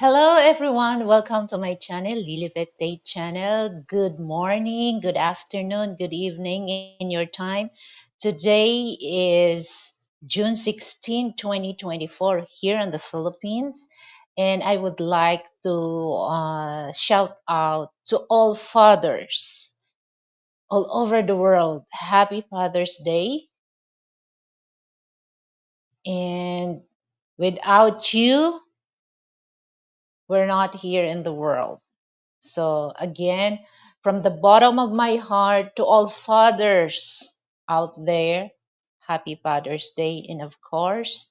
Hello everyone, welcome to my channel, Lilibet Day channel. Good morning, good afternoon, good evening in your time. Today is June 16, 2024 here in the Philippines. And I would like to shout out to all fathers all over the world. Happy Father's Day. And without you, we're not here in the world. So, again, from the bottom of my heart to all fathers out there, happy Father's Day. And of course,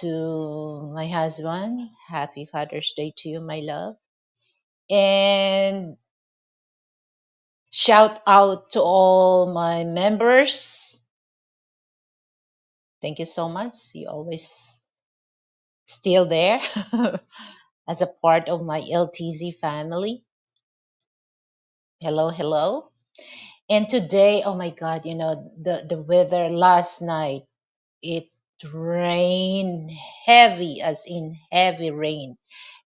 to my husband, happy Father's Day to you, my love. And shout out to all my members. Thank you so much. You always still there as a part of my LTZ family. Hello, hello. And today, oh my God, the weather last night, it rained heavy, as in heavy rain.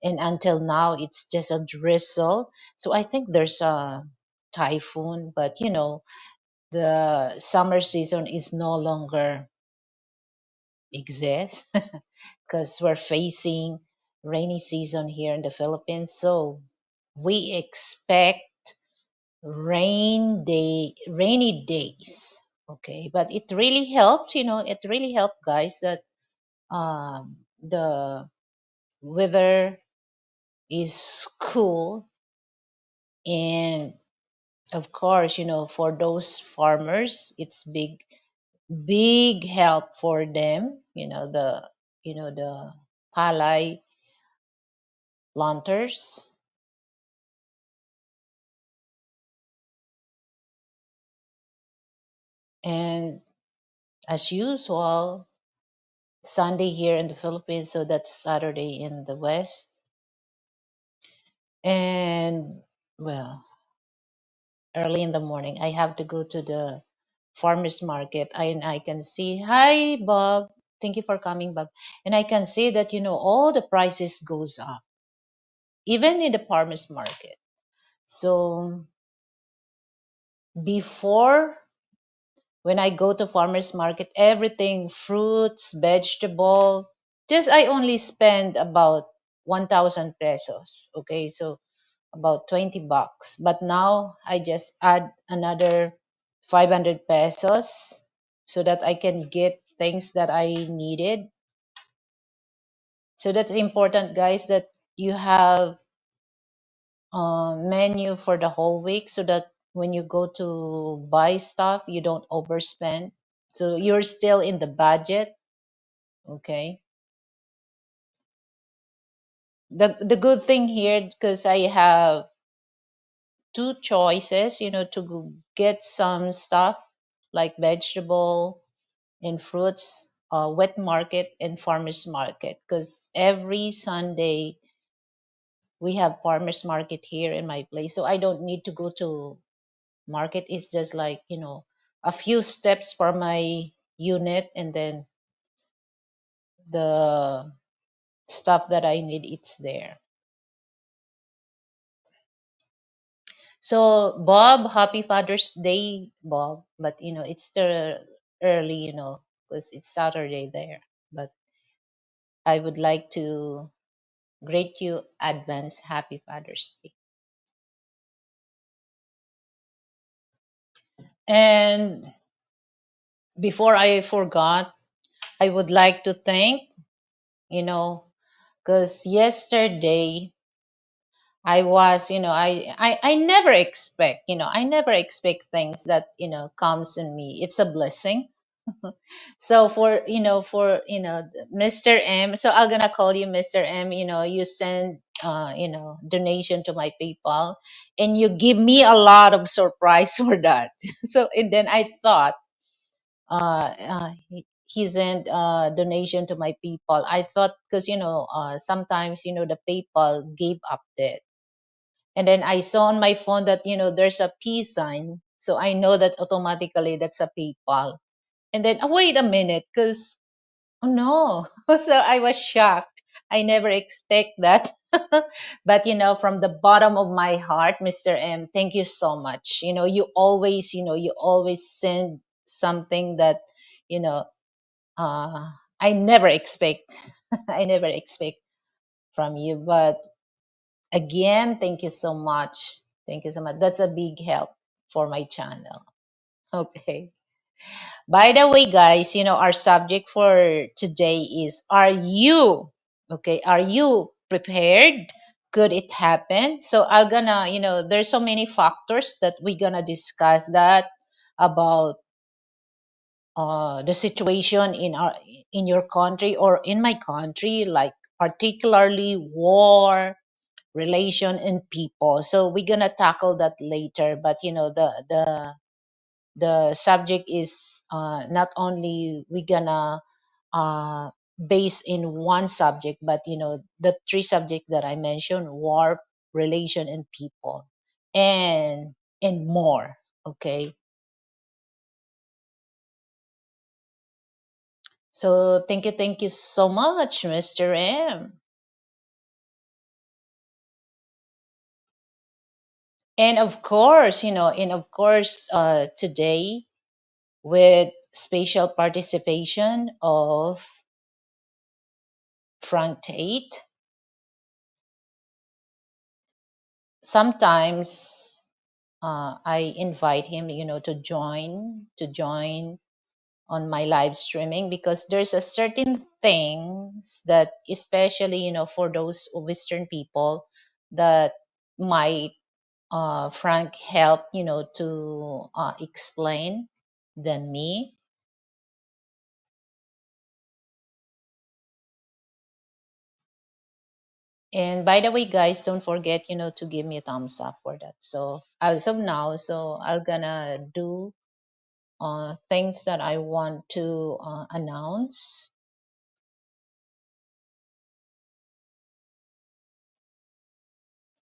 And until now, it's just a drizzle. So I think there's a typhoon, but the summer season is no longer exist because we're facing rainy season here in the Philippines. So we expect rainy days. Okay, but it really helped, it really helped, guys, that the weather is cool. And of course, for those farmers, it's big help for them, the palay planters. And as usual, Sunday here in the Philippines, so that's Saturday in the West. And well, early in the morning, I have to go to the farmers market, and I can see, hi Bob, thank you for coming, Bob. And I can see that all the prices goes up, even in the farmers market. So before, when I go to farmers market, everything, fruits, vegetable, just I only spend about 1,000 pesos. Okay, so about 20 bucks. But now I just add another 500 pesos so that I can get things that I needed. So that's important, guys, that you have a menu for the whole week so that when you go to buy stuff, you don't overspend. So you're still in the budget. Okay. The good thing here, because I have two choices, to get some stuff like vegetable and fruits, wet market and farmers market. Because every Sunday we have farmers market here in my place, so I don't need to go to market. It's just like a few steps for my unit, and then the stuff that I need, it's there. So, Bob, happy Father's Day, Bob. But it's still early, because it's Saturday there. But I would like to greet you advance happy Father's Day. And before I forgot, I would like to thank, you know, because yesterday I was, I never expect, things that, comes in me. It's a blessing. So for Mr. M, so I'm gonna call you Mr. M. You send donation to my PayPal, and you give me a lot of surprise for that. So and then I thought he sent donation to my PayPal. I thought, because sometimes the PayPal gave update, and then I saw on my phone that there's a peace sign, so I know that automatically that's a PayPal. And then, oh, wait a minute, because oh no. So I was shocked. I never expect that. But from the bottom of my heart, Mr. M, thank you so much. You always send something that, you know, uh, I never expect. I never expect from you. But again, thank you so much. Thank you so much. That's a big help for my channel. Okay. By the way, guys, our subject for today is, are you prepared? Could it happen? So I'm gonna, there's so many factors that we're gonna discuss that about the situation in your country or in my country, like particularly war, relation, and people. So we're gonna tackle that later. But the subject is not only we gonna uh, base in one subject, but the three subjects that I mentioned: war, relation, and people, and more. Okay, so thank you so much, Mr. M. And of course today, with special participation of Frank Tate. Sometimes I invite him, to join on my live streaming, because there's a certain things that, especially for those Western people, that might Frank help to explain than me. And by the way, guys, don't forget to give me a thumbs up for that. So as of now, so I'm gonna do things that I want to announce.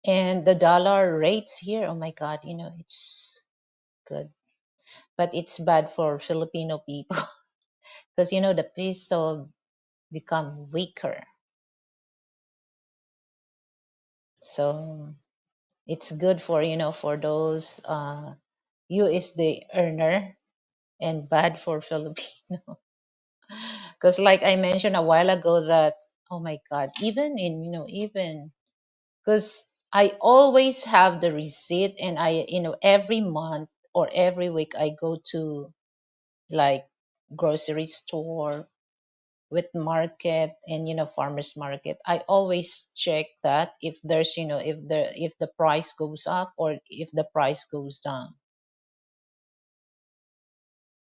And the dollar rates here, oh my God, it's good, but it's bad for Filipino people because the peso become weaker. So it's good for those USD earner, and bad for Filipino. Because like I mentioned a while ago that, oh my God, even because I always have the receipt, and every month or every week I go to, like, grocery store, with market, and farmers market. I always check that if there's if the price goes up or if the price goes down.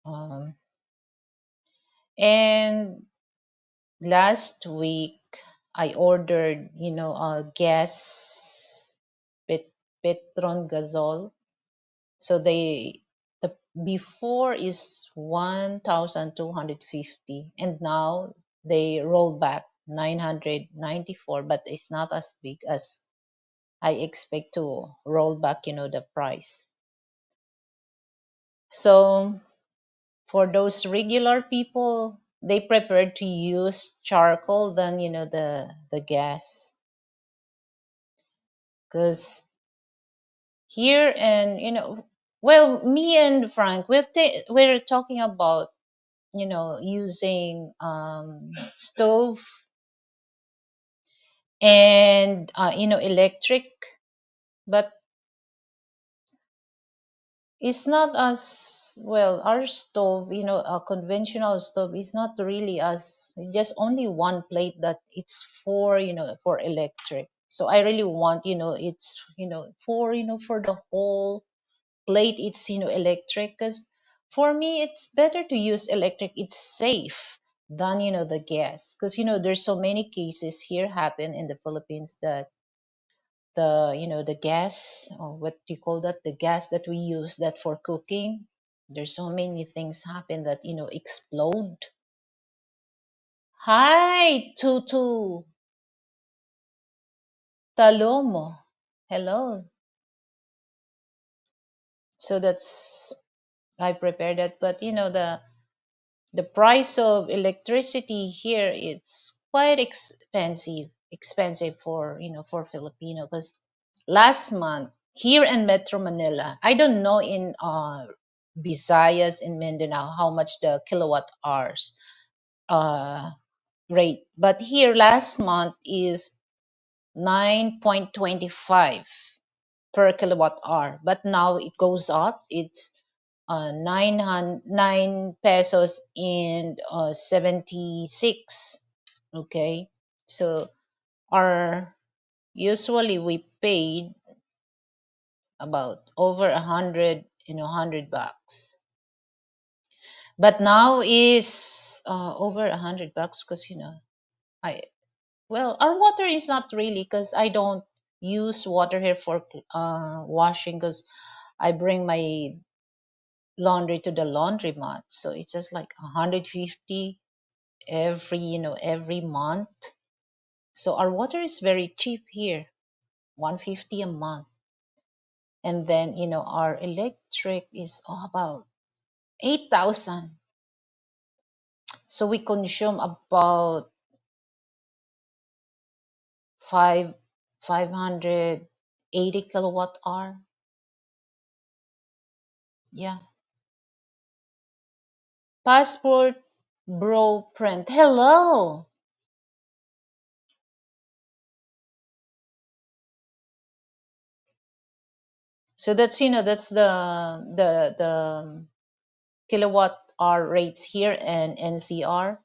Um, and last week I ordered gas, pet, Petron Gazole. So the before is 1,250, and now they rolled back 994, but it's not as big as I expect to roll back, the price. So for those regular people, they prefer to use charcoal than the gas, because here, and well, me and Frank, we're talking about using stove and electric, but it's not as well. Our stove, a conventional stove, is not really as just only one plate that it's for electric. So I really want it's for the whole plate, it's electric, because for me it's better to use electric. It's safe than the gas, because there's so many cases here happen in the Philippines that the gas, or what do you call that, the gas that we use that for cooking, there's so many things happen that explode. Hi, Tutu Talomo, hello. So that's, I prepared that, but the price of electricity here, it's quite expensive for for Filipino, because last month here in Metro Manila, I don't know in Visayas and Mindanao how much the kilowatt hours uh rate, but here last month is 9.25 per kilowatt hour, but now it goes up. It's 9 pesos and 76. Okay, so our usually we paid about over 100, 100 bucks, but now is over 100 bucks, because I well, our water is not really, because I don't use water here for washing, because I bring my laundry to the laundromat, so it's just like 150 every every month. So our water is very cheap here, 150 a month. And then our electric is about 8,000. So we consume about 5 580 kilowatt hour. Yeah. Passport bro print. Hello. So that's that's the kilowatt hour rates here in NCR,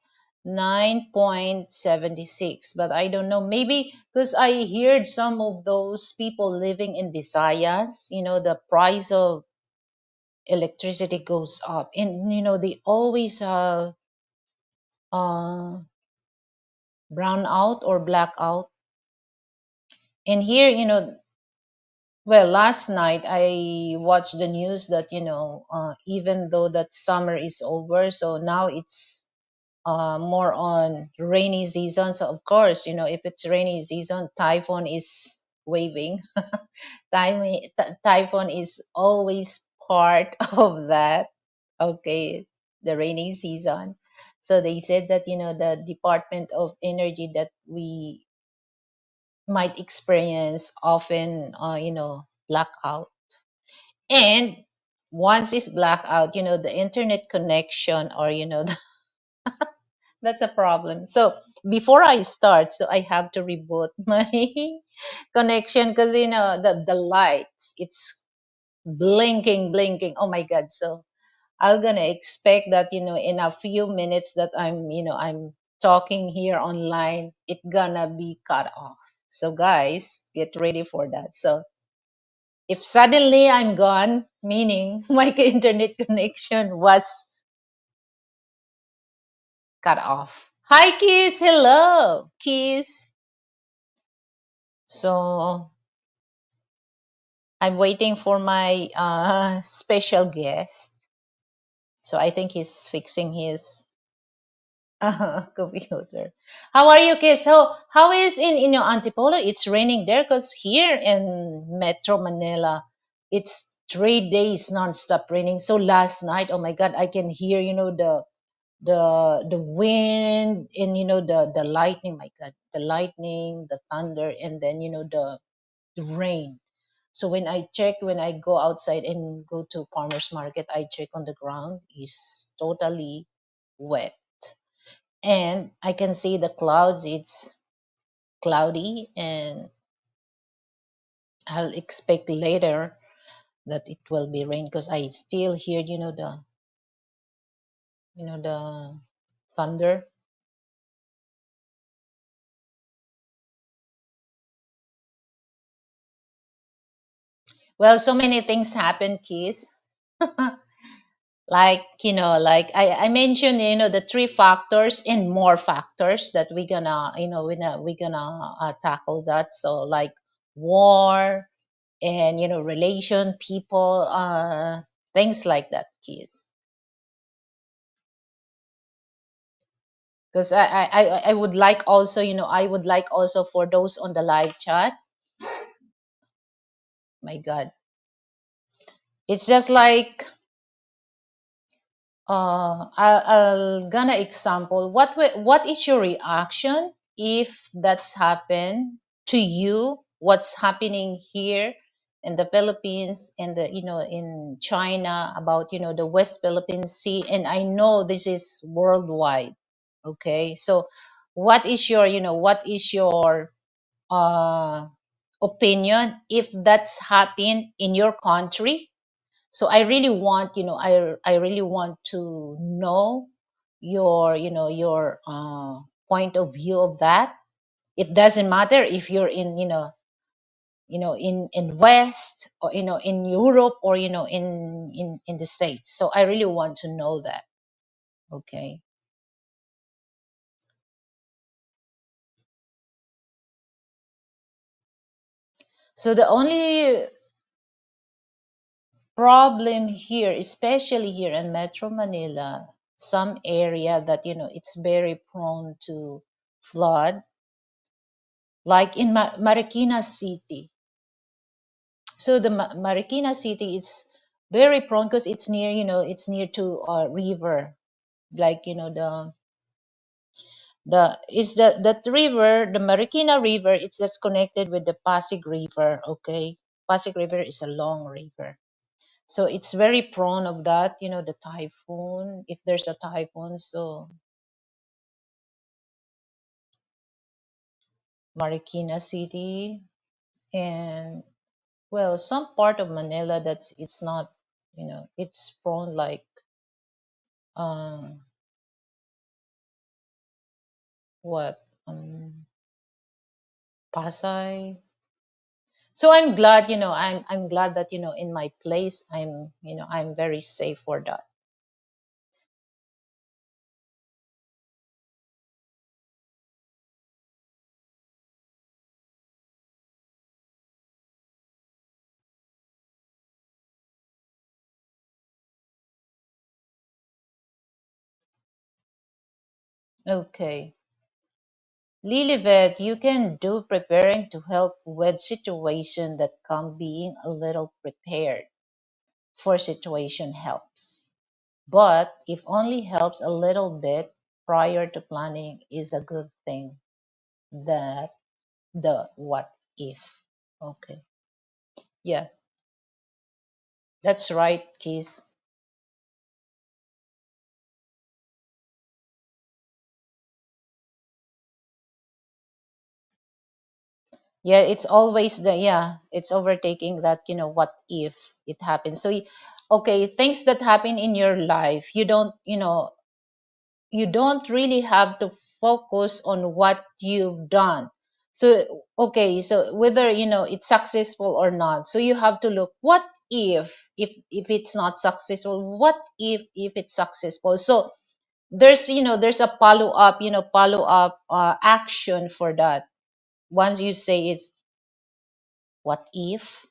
9.76. But I don't know, maybe because I heard some of those people living in Visayas, the price of electricity goes up, and they always have uh brown out or black out. And here, well, last night I watched the news that even though that summer is over, so now it's more on rainy season. So of course, if it's rainy season, typhoon is waving. Typhoon is always part of that. Okay, the rainy season. So they said that the Department of Energy that we might experience often blackout. And once it's blackout, the internet connection, or that's a problem. So before I start, so I have to reboot my connection, because the lights, it's blinking. Oh my god. So I'm gonna expect that in a few minutes that I'm talking here online, it gonna be cut off. So guys, get ready for that. So if suddenly I'm gone, meaning my internet connection was cut off. Hi, Kiss. Hello, Kiss. So I'm waiting for my special guest. So I think he's fixing his computer. How are you, Kiss? How is in your Antipolo? It's raining there, because here in Metro Manila, it's 3 days nonstop raining. So last night, oh my God, I can hear the wind, and the lightning. My God, the lightning, the thunder, and then the rain. So when I go outside and go to farmers market, I check on the ground is totally wet, and I can see the clouds. It's cloudy, and I'll expect later that it will be rain, because I still hear the thunder. Well, so many things happen, Keys. Like like I mentioned, the three factors and more factors that we gonna tackle that. So like war, and relation, people, things like that, Keys. Because I would like also, I would like also for those on the live chat. My God, it's just like I'll gonna example what is your reaction if that's happened to you, what's happening here in the Philippines and the in China about the West Philippine Sea, and I know this is worldwide. Okay, so what is your what is your uh opinion if that's happened in your country? So I really want I really want to know your your point of view of that. It doesn't matter if you're in in West, or in Europe, or in the States. So I really want to know that. Okay, so the only problem here, especially here in Metro Manila, some area that it's very prone to flood, like in Marikina City. So the Marikina City, it's very prone because it's near, it's near to a river, like the is the that river, the Marikina River. It's just connected with the Pasig River. Okay, Pasig River is a long river, so it's very prone of that. The typhoon, if there's a typhoon, so Marikina City and well, some part of Manila that's it's not, it's prone like um what Pasay. So I'm glad, I'm glad that in my place I'm very safe for that. Okay, Lilibet, you can do preparing to help with situation that come. Being a little prepared for situation helps, but if only helps a little bit prior to planning is a good thing. That the what if. Okay, yeah, that's right, Keys. Yeah, it's always the yeah, it's overtaking that, what if it happens. So okay, things that happen in your life, you don't really have to focus on what you've done. So okay, so whether it's successful or not, so you have to look, what if it's not successful, what if it's successful. So there's a follow up, follow up action for that. Once you say it's what if.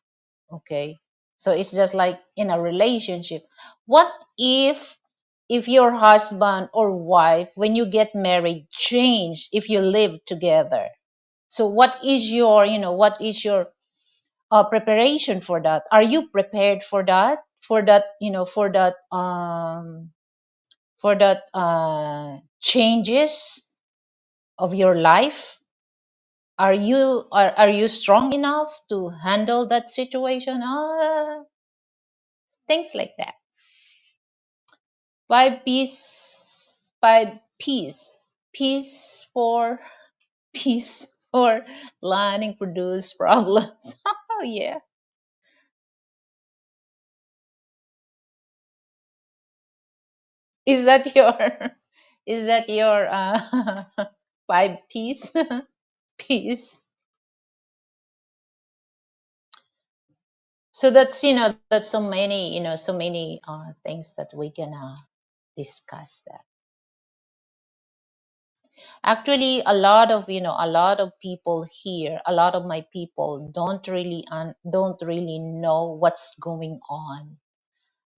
Okay, so it's just like in a relationship, what if your husband or wife, when you get married, change if you live together. So what is your what is your preparation for that? Are you prepared for that, for that changes of your life? Are you strong enough to handle that situation? Things like that. Five P's for peace or planning produce problems. Oh yeah. Is that your is that your 5 P's? Peace. So that's that's so many so many things that we can discuss that. Actually, a lot of people here, a lot of my people don't really know what's going on.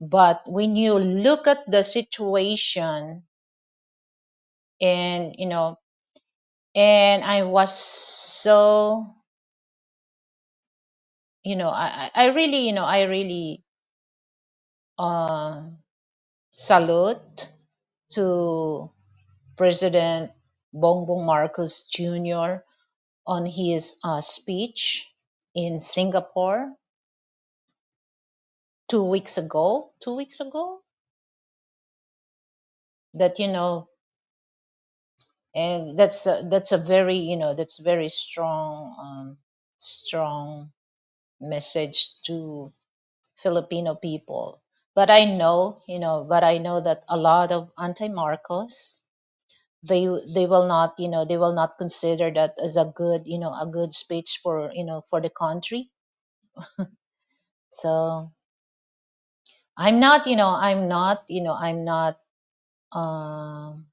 But when you look at the situation, and and I was so, I really, I really uh salute to President Bongbong Marcos Jr. on his speech in Singapore 2 weeks ago. 2 weeks ago, that and that's a very that's very strong strong message to Filipino people. But I know that a lot of anti-Marcos, they will not they will not consider that as a good a good speech for for the country. So I'm not um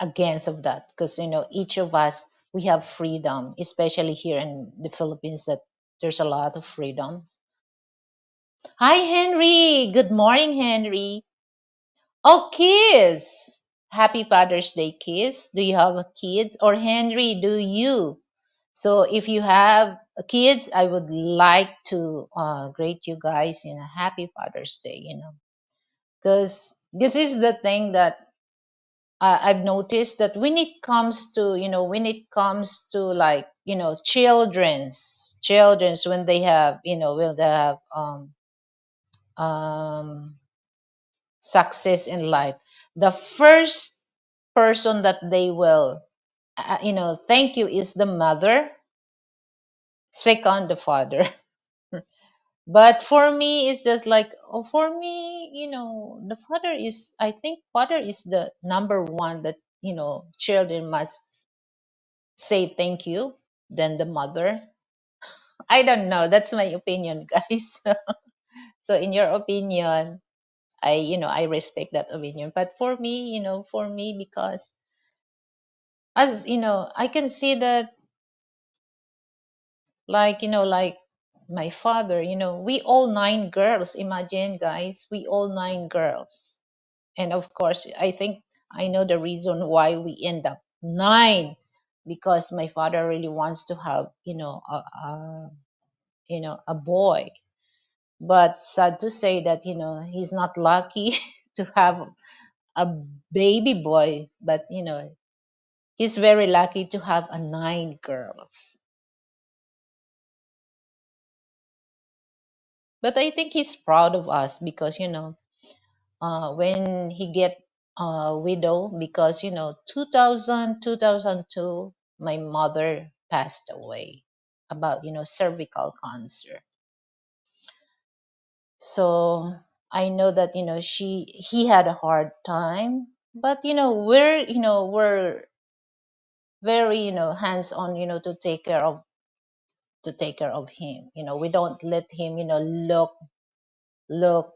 against of that, because each of us, we have freedom, especially here in the Philippines, that there's a lot of freedom. Hi, Henry. Good morning, Henry. Oh, kids. Happy Father's Day, kids. Do you have kids? Or Henry, do you? So if you have kids, I would like to greet you guys in a happy Father's Day, because this is the thing that I've noticed, that when it comes to like children's when they have will they have um success in life, the first person that they will thank you is the mother, second the father. But for me, it's just like, oh, for me, the father is, I think father is the number one that children must say thank you, then the mother. I don't know, that's my opinion, guys. So in your opinion, I respect that opinion, but for me, because as I can see that, like my father, we all nine girls. Imagine, guys, we all nine girls. And of course, I think I know the reason why we end up nine, because my father really wants to have a boy. But sad to say that he's not lucky to have a baby boy, but he's very lucky to have a nine girls. But I think he's proud of us, because when he get widow, because 2002, my mother passed away about cervical cancer. So I know that he had a hard time, but we're very hands on, to take care of him. We don't let him look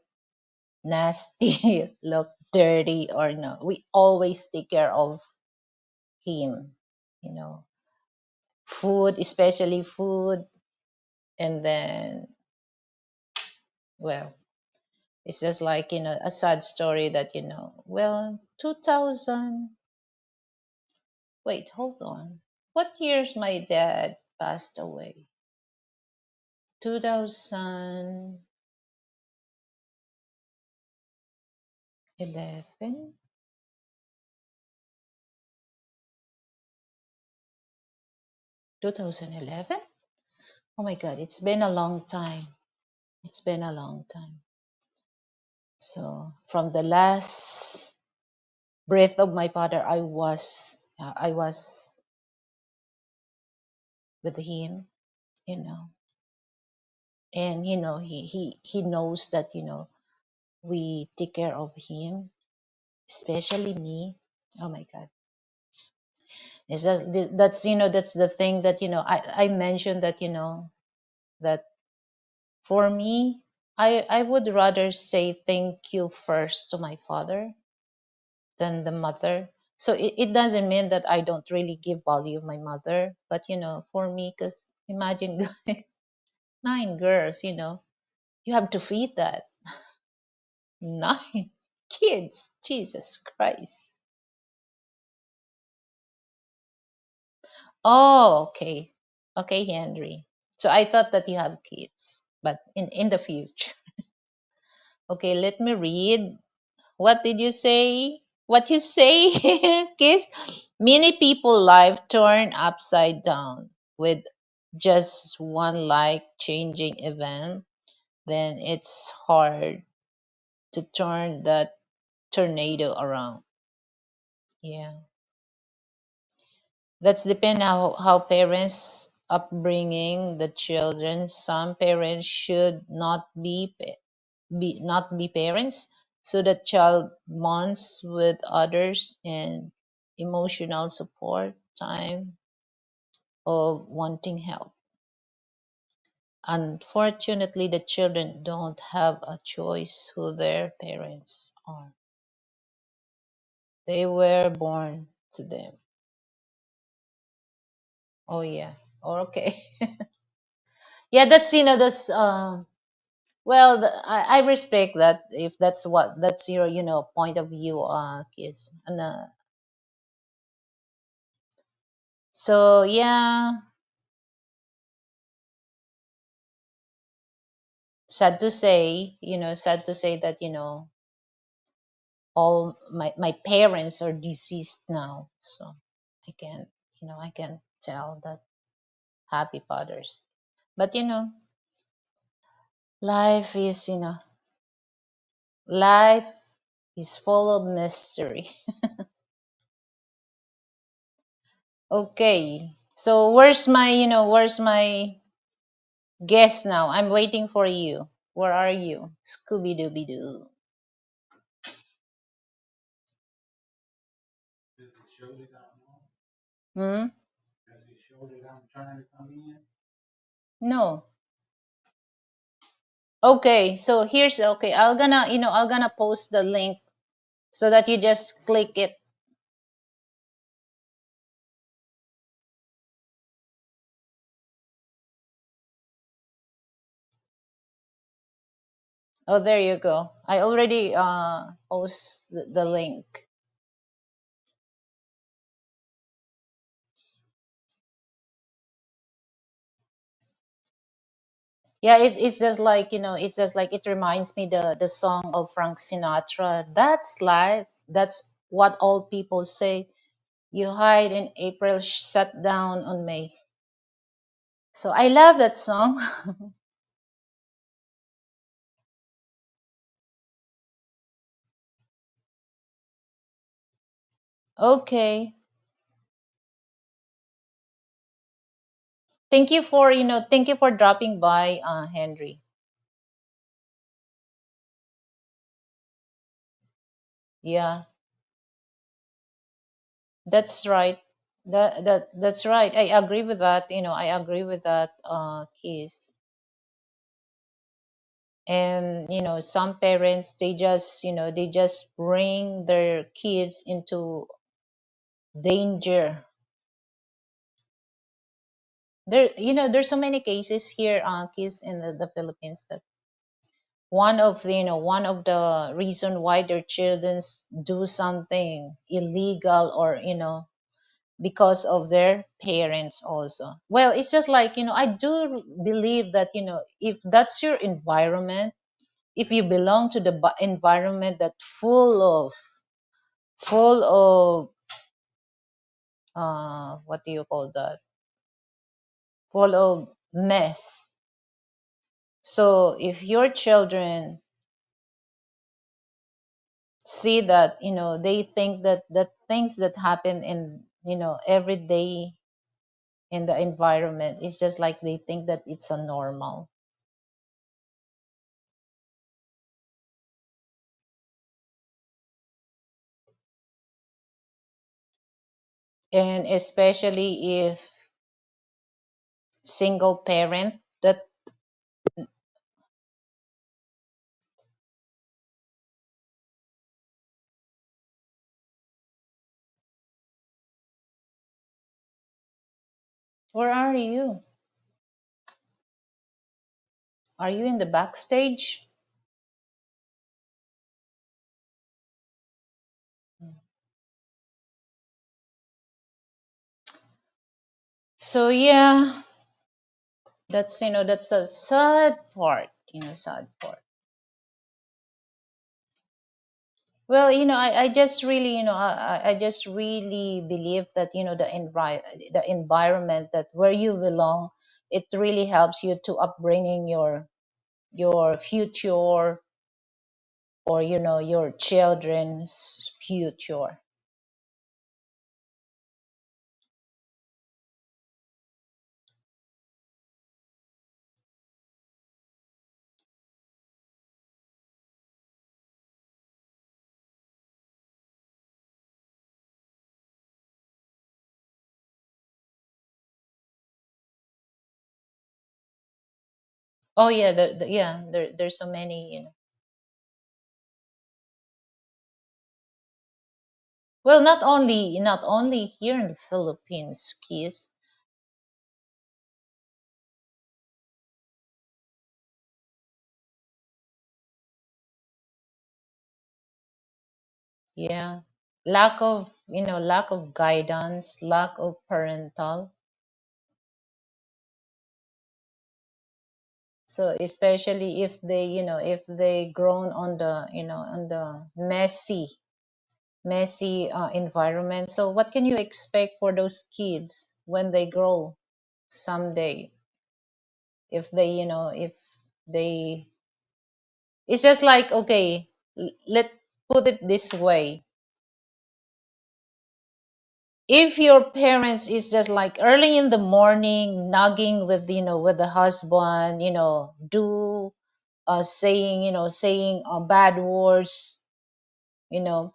nasty, look dirty, or no. We always take care of him. You know, food, especially food, and then, well, it's just like a sad story that well, 2000. Wait, hold on. What years my dad passed away? 2011, 2011. Oh my God, it's been a long time. It's been a long time. So from the last breath of my father, I was with him, you know, and he knows that we take care of him, especially me. Oh my God, is that's the thing that I mentioned, that that for me, I would rather say thank you first to my father than the mother. So it doesn't mean that I don't really give value my mother, but for me, because imagine, guys, nine girls, you have to feed that nine kids. Jesus Christ. Oh, okay. Okay, Henry. So I thought that you have kids, but in the future. Okay, let me read. What did you say? What you say, Kiss? Many people life turn upside down with just one like changing event. Then it's hard to turn that tornado around. Yeah, that's depend how parents upbringing the children. Some parents should not be parents, so that child bonds with others and emotional support time of wanting help. Unfortunately, the children don't have a choice who their parents are. They were born to them. Oh yeah. Oh, okay. Yeah, that's that's well, I respect that if that's your point of view, Kiss. And so yeah, sad to say that all my parents are deceased now, so I can't I can't tell that happy fathers. But life is life is full of mystery. Okay, so where's my guest now? I'm waiting for you. Where are you, Scooby Dooby Doo? Hmm. No. Okay, so here's okay. I'll gonna post the link so that you just click it. Oh, there you go. I already post the link. Yeah, it's just like it's just like it reminds me the song of Frank Sinatra. That's life. That's what all people say. You hide in April, shut down on May. So I love that song. Okay. Thank you for dropping by, Henry. Yeah, that's right. That's right. I agree with that. I agree with that, Keys. And some parents they just bring their kids into danger. There's so many cases here, Keys, in the Philippines that one of the reason why their children do something illegal or because of their parents also. Well, it's just like I do believe that if that's your environment, if you belong to the environment that full of what do you call that, full of mess. So if your children see that they think that things that happen in every day in the environment, it's just like they think that it's a normal. And especially if single parent that where are you in the backstage? So yeah, that's a sad part. Sad part. Well, I just really, I just really believe that, the environment that where you belong, it really helps you to upbringing your future, or your children's future. Oh yeah, there's so many. Well, not only here in the Philippines, Keys. Yeah. Lack of guidance, lack of parental. So especially if they grown on the messy environment. So what can you expect for those kids when they grow someday? If they it's just like, okay, let put it this way. If your parents is just like early in the morning nagging with the husband, do saying bad words, you know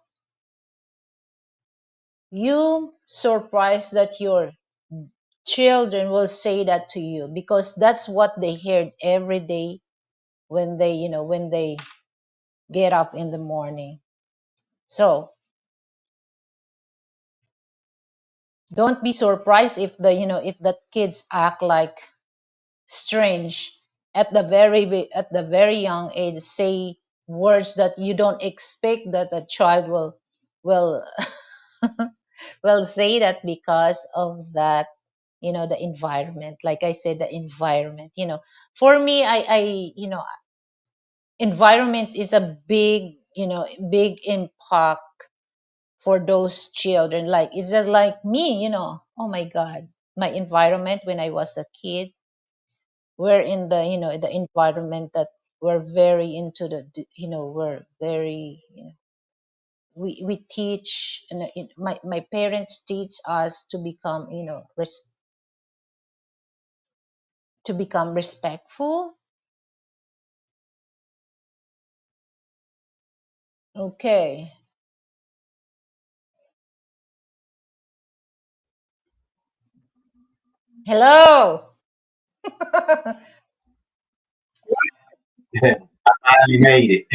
you surprised that your children will say that to you, because that's what they heard every day when they get up in the morning. So don't be surprised if the kids act like strange at the very young age, say words that you don't expect that a child will will say that, because of that, the environment. Like I said, the environment, for me, I environment is a big impact for those children. Like, it's just like me, oh my god, my environment when I was a kid, we're in the environment that we're very into we're very, we teach, and my parents teach us to become, to become respectful. Okay. Hello. I finally made it.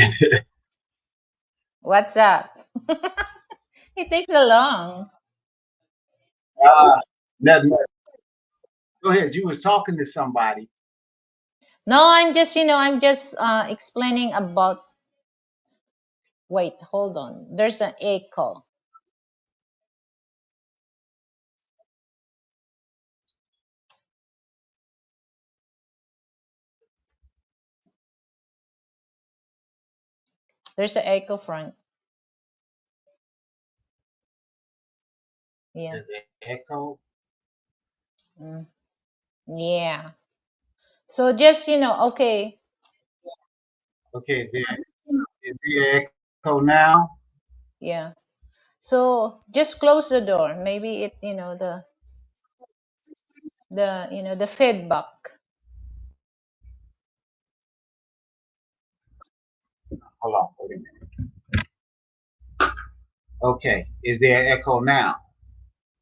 What's up? It takes a long. Uh, nothing. Go ahead. You was talking to somebody. No, I'm just explaining about. Wait, hold on. There's an echo. There's an echo, Frank. Yeah. There's an echo. Mm, yeah. So just, okay. Okay, is there echo now? Yeah. So just close the door. Maybe it, the feedback. Hold on. Wait a minute. Okay, is there echo now?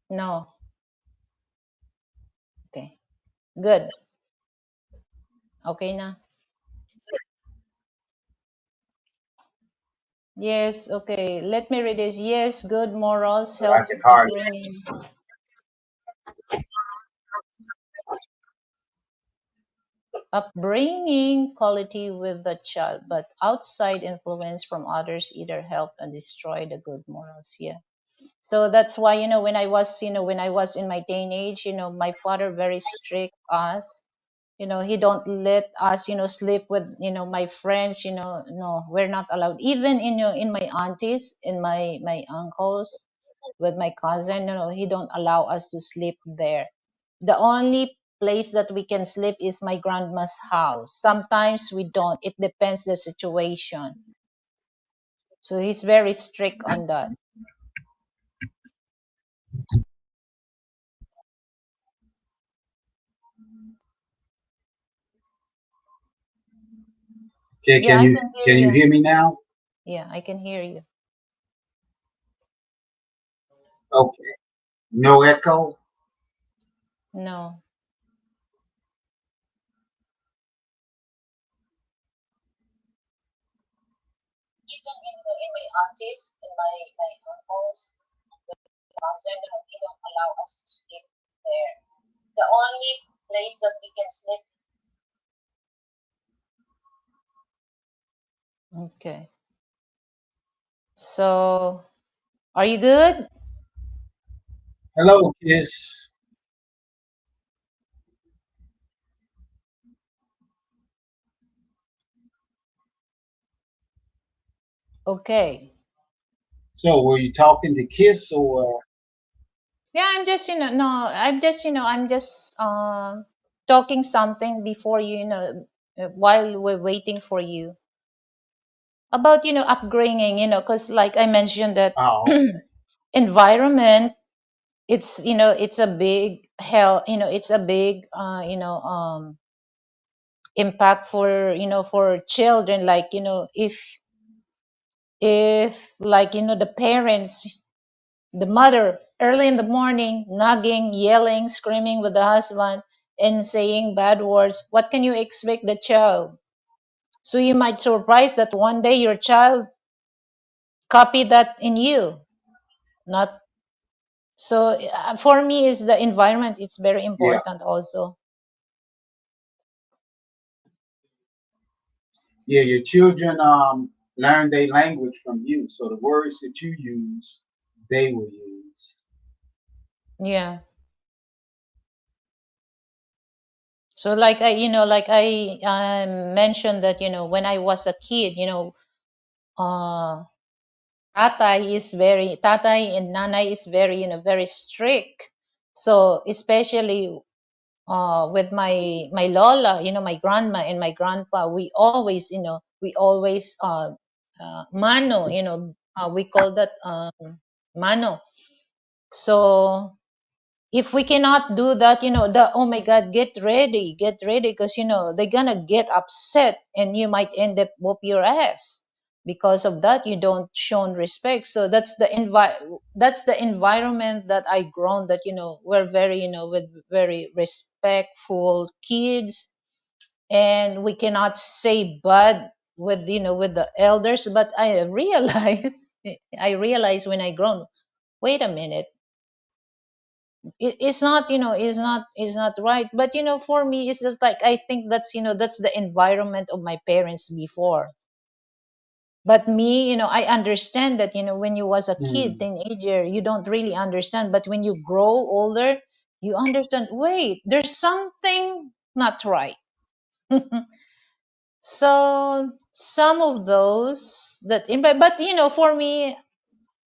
No. Okay. Good. Okay na. Yes, okay. Let me read this. Yes, good morals But I helps can hardly. upbringing quality with the child, but outside influence from others either help and destroy the good morals. Yeah. So that's why, when I was in my teenage, my father very strict us. He don't let us sleep with my friends. No, we're not allowed, even in my aunties, in my uncles, with my cousin. He don't allow us to sleep there. The only place that we can sleep is my grandma's house. Sometimes we don't, it depends the situation. So he's very strict on that. Okay, Yeah, I can hear can you you. hear me now? Yeah, I can hear you. Okay. No echo? No. Even in my aunties, in my uncles, with cousin, they don't allow us to sleep there. The only place that we can sleep. Okay. So, are you good? Hello, Kiss. Okay. So were you talking to Kiss or Yeah, I'm just, no, I'm just talking something before while we're waiting for you about, upbringing, because like I mentioned that oh environment, it's a big hell, it's a big, impact for, for children. Like, if like, the parents, the mother, early in the morning, nagging, yelling, screaming with the husband, and saying bad words, what can you expect the child? So you might surprise that one day your child copy that in you. Not so. For me, is the environment. It's very yeah. important also. Yeah, your children learn their language from you. So the words that you use, they will use. Yeah. So like I mentioned that when I was a kid, uh, tatay and nanay is very very strict. So especially with my lola, my grandma and my grandpa, we always mano, we call that mano. So if we cannot do that, the oh my god, get ready, because they're gonna get upset and you might end up whoop your ass because of that. You don't shown respect. So that's the environment that I grown, that we're very, with very respectful kids, and we cannot say bad with, with the elders. But I realize I realize when I grown, wait a minute, it's not, it's not right. But for me, it's just like I think that's the environment of my parents before. But me, I understand that when you was a kid, Hmm. teenager, you don't really understand. But when you grow older, you understand, wait, there's something not right. So some of those that but for me,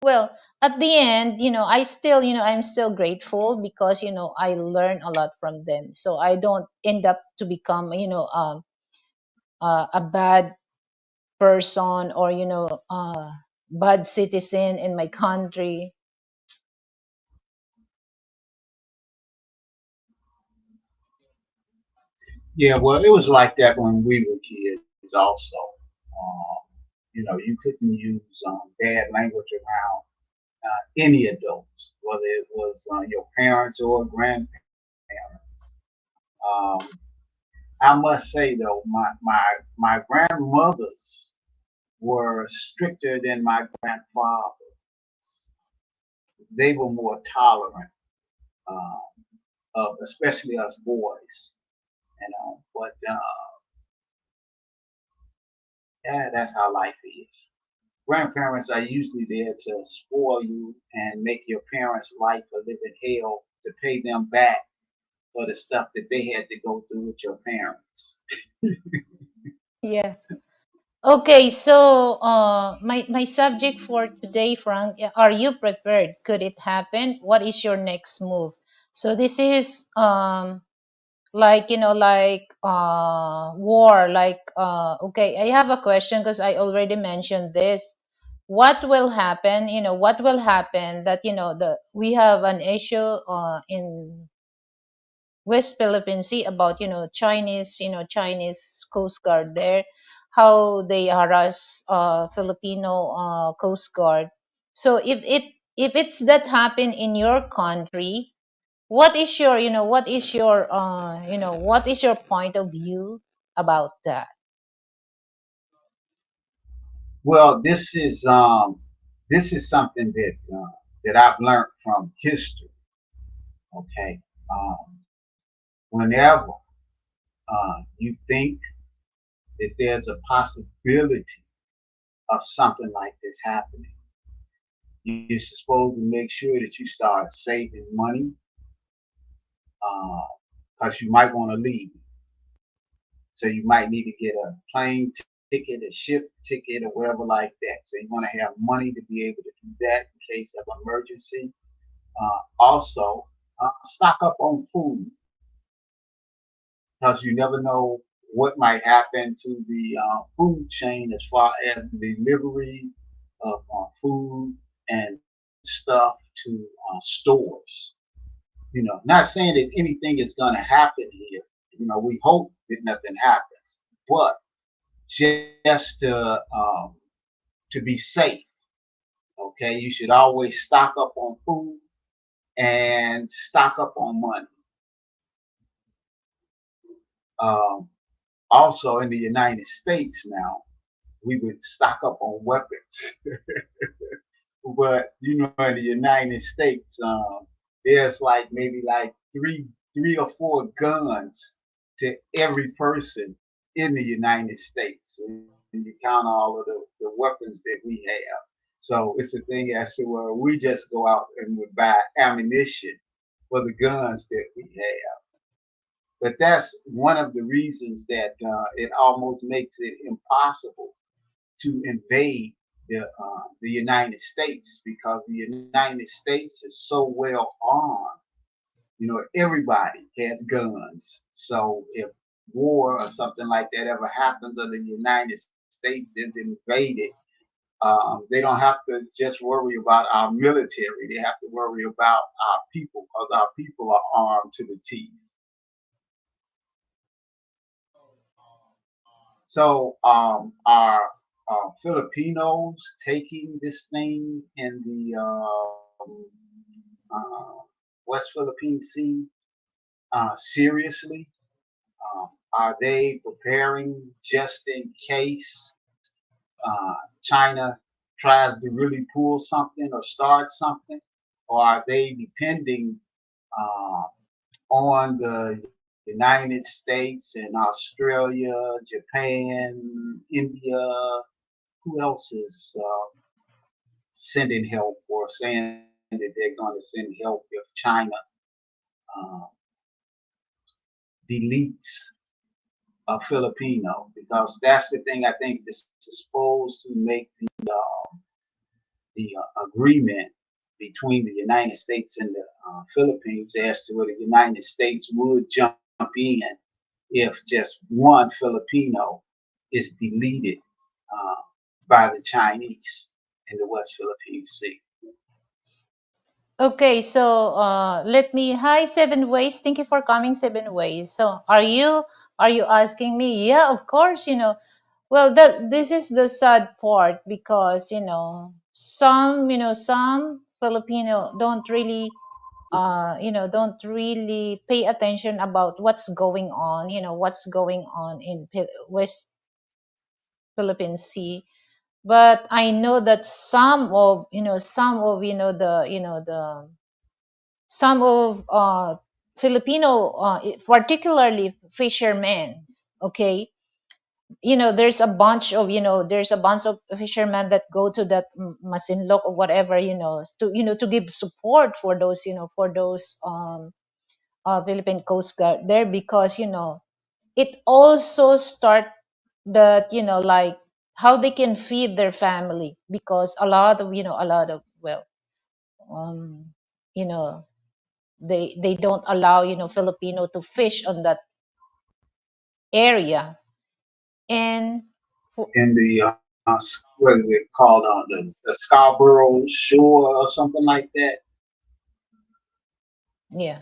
well, at the end, I'm still grateful because, I learn a lot from them. So I don't end up to become, a bad person, or, bad citizen in my country. Yeah, well, it was like that when we were kids also. You couldn't use bad language around any adults, whether it was your parents or grandparents. Um, I must say though, my grandmothers were stricter than my grandfathers. They were more tolerant, uh, of especially us boys, But yeah, that's how life is. Grandparents are usually there to spoil you and make your parents' life a living hell to pay them back for the stuff that they had to go through with your parents. Yeah. Okay, so my subject for today, Frank, are you prepared? Could it happen? What is your next move? So this is like like war, like okay, I have a question because I already mentioned this. What will happen? What will happen that the we have an issue in West Philippine Sea about Chinese Coast Guard there, how they harass Filipino Coast Guard. So if it's that happen in your country, what is your what is your point of view about that? Well, this is something that I've learned from history. Okay, um, whenever you think that there's a possibility of something like this happening, you're supposed to make sure that you start saving money because you might want to leave. So you might need to get a plane ticket, a ship ticket, or whatever like that. So you want to have money to be able to do that in case of emergency. Also, stock up on food because you never know what might happen to the food chain as far as the delivery of food and stuff to stores. Not saying that anything is going to happen here. We hope that nothing happens, but just to be safe. Okay, you should always stock up on food and stock up on money. Um, Also, in the United States now, we would stock up on weapons. But in the United States, there's like maybe like three or four guns to every person in the United States. When you count all of the weapons that we have. So it's a thing as to where we just go out and we buy ammunition for the guns that we have. But that's one of the reasons that it almost makes it impossible to invade the United States because the United States is so well armed. Everybody has guns. So if war or something like that ever happens or the United States is invaded, they don't have to just worry about our military. They have to worry about our people because our people are armed to the teeth. So are Filipinos taking this thing in the uh, West Philippine Sea seriously? Are they preparing just in case China tries to really pull something or start something? Or are they depending uh, on the United States and Australia, Japan, India? Who else is sending help or saying that they're going to send help if China uh, deletes a Filipino? Because that's the thing I think this is supposed to make the agreement between the United States and the Philippines as to where the United States would jump in if just one Filipino is deleted uh, by the Chinese in the West Philippine Sea. Okay, so let me. Hi, Seven Ways. Thank you for coming, Seven Ways. So, are you asking me? Yeah, of course. Well, this is the sad part because some Filipino don't really pay attention about what's going on. What's going on in West Philippine Sea. But I know that some of some of Filipino, particularly fishermen, okay, there's a bunch of fishermen that go to that Masinloc or whatever, to give support for those Philippine Coast Guard there, because it also start that, like how they can feed their family, because a lot of, well, um you know they don't allow Filipino to fish on that area. And for, in the what is it called, the Scarborough Shore or something like that. yeah,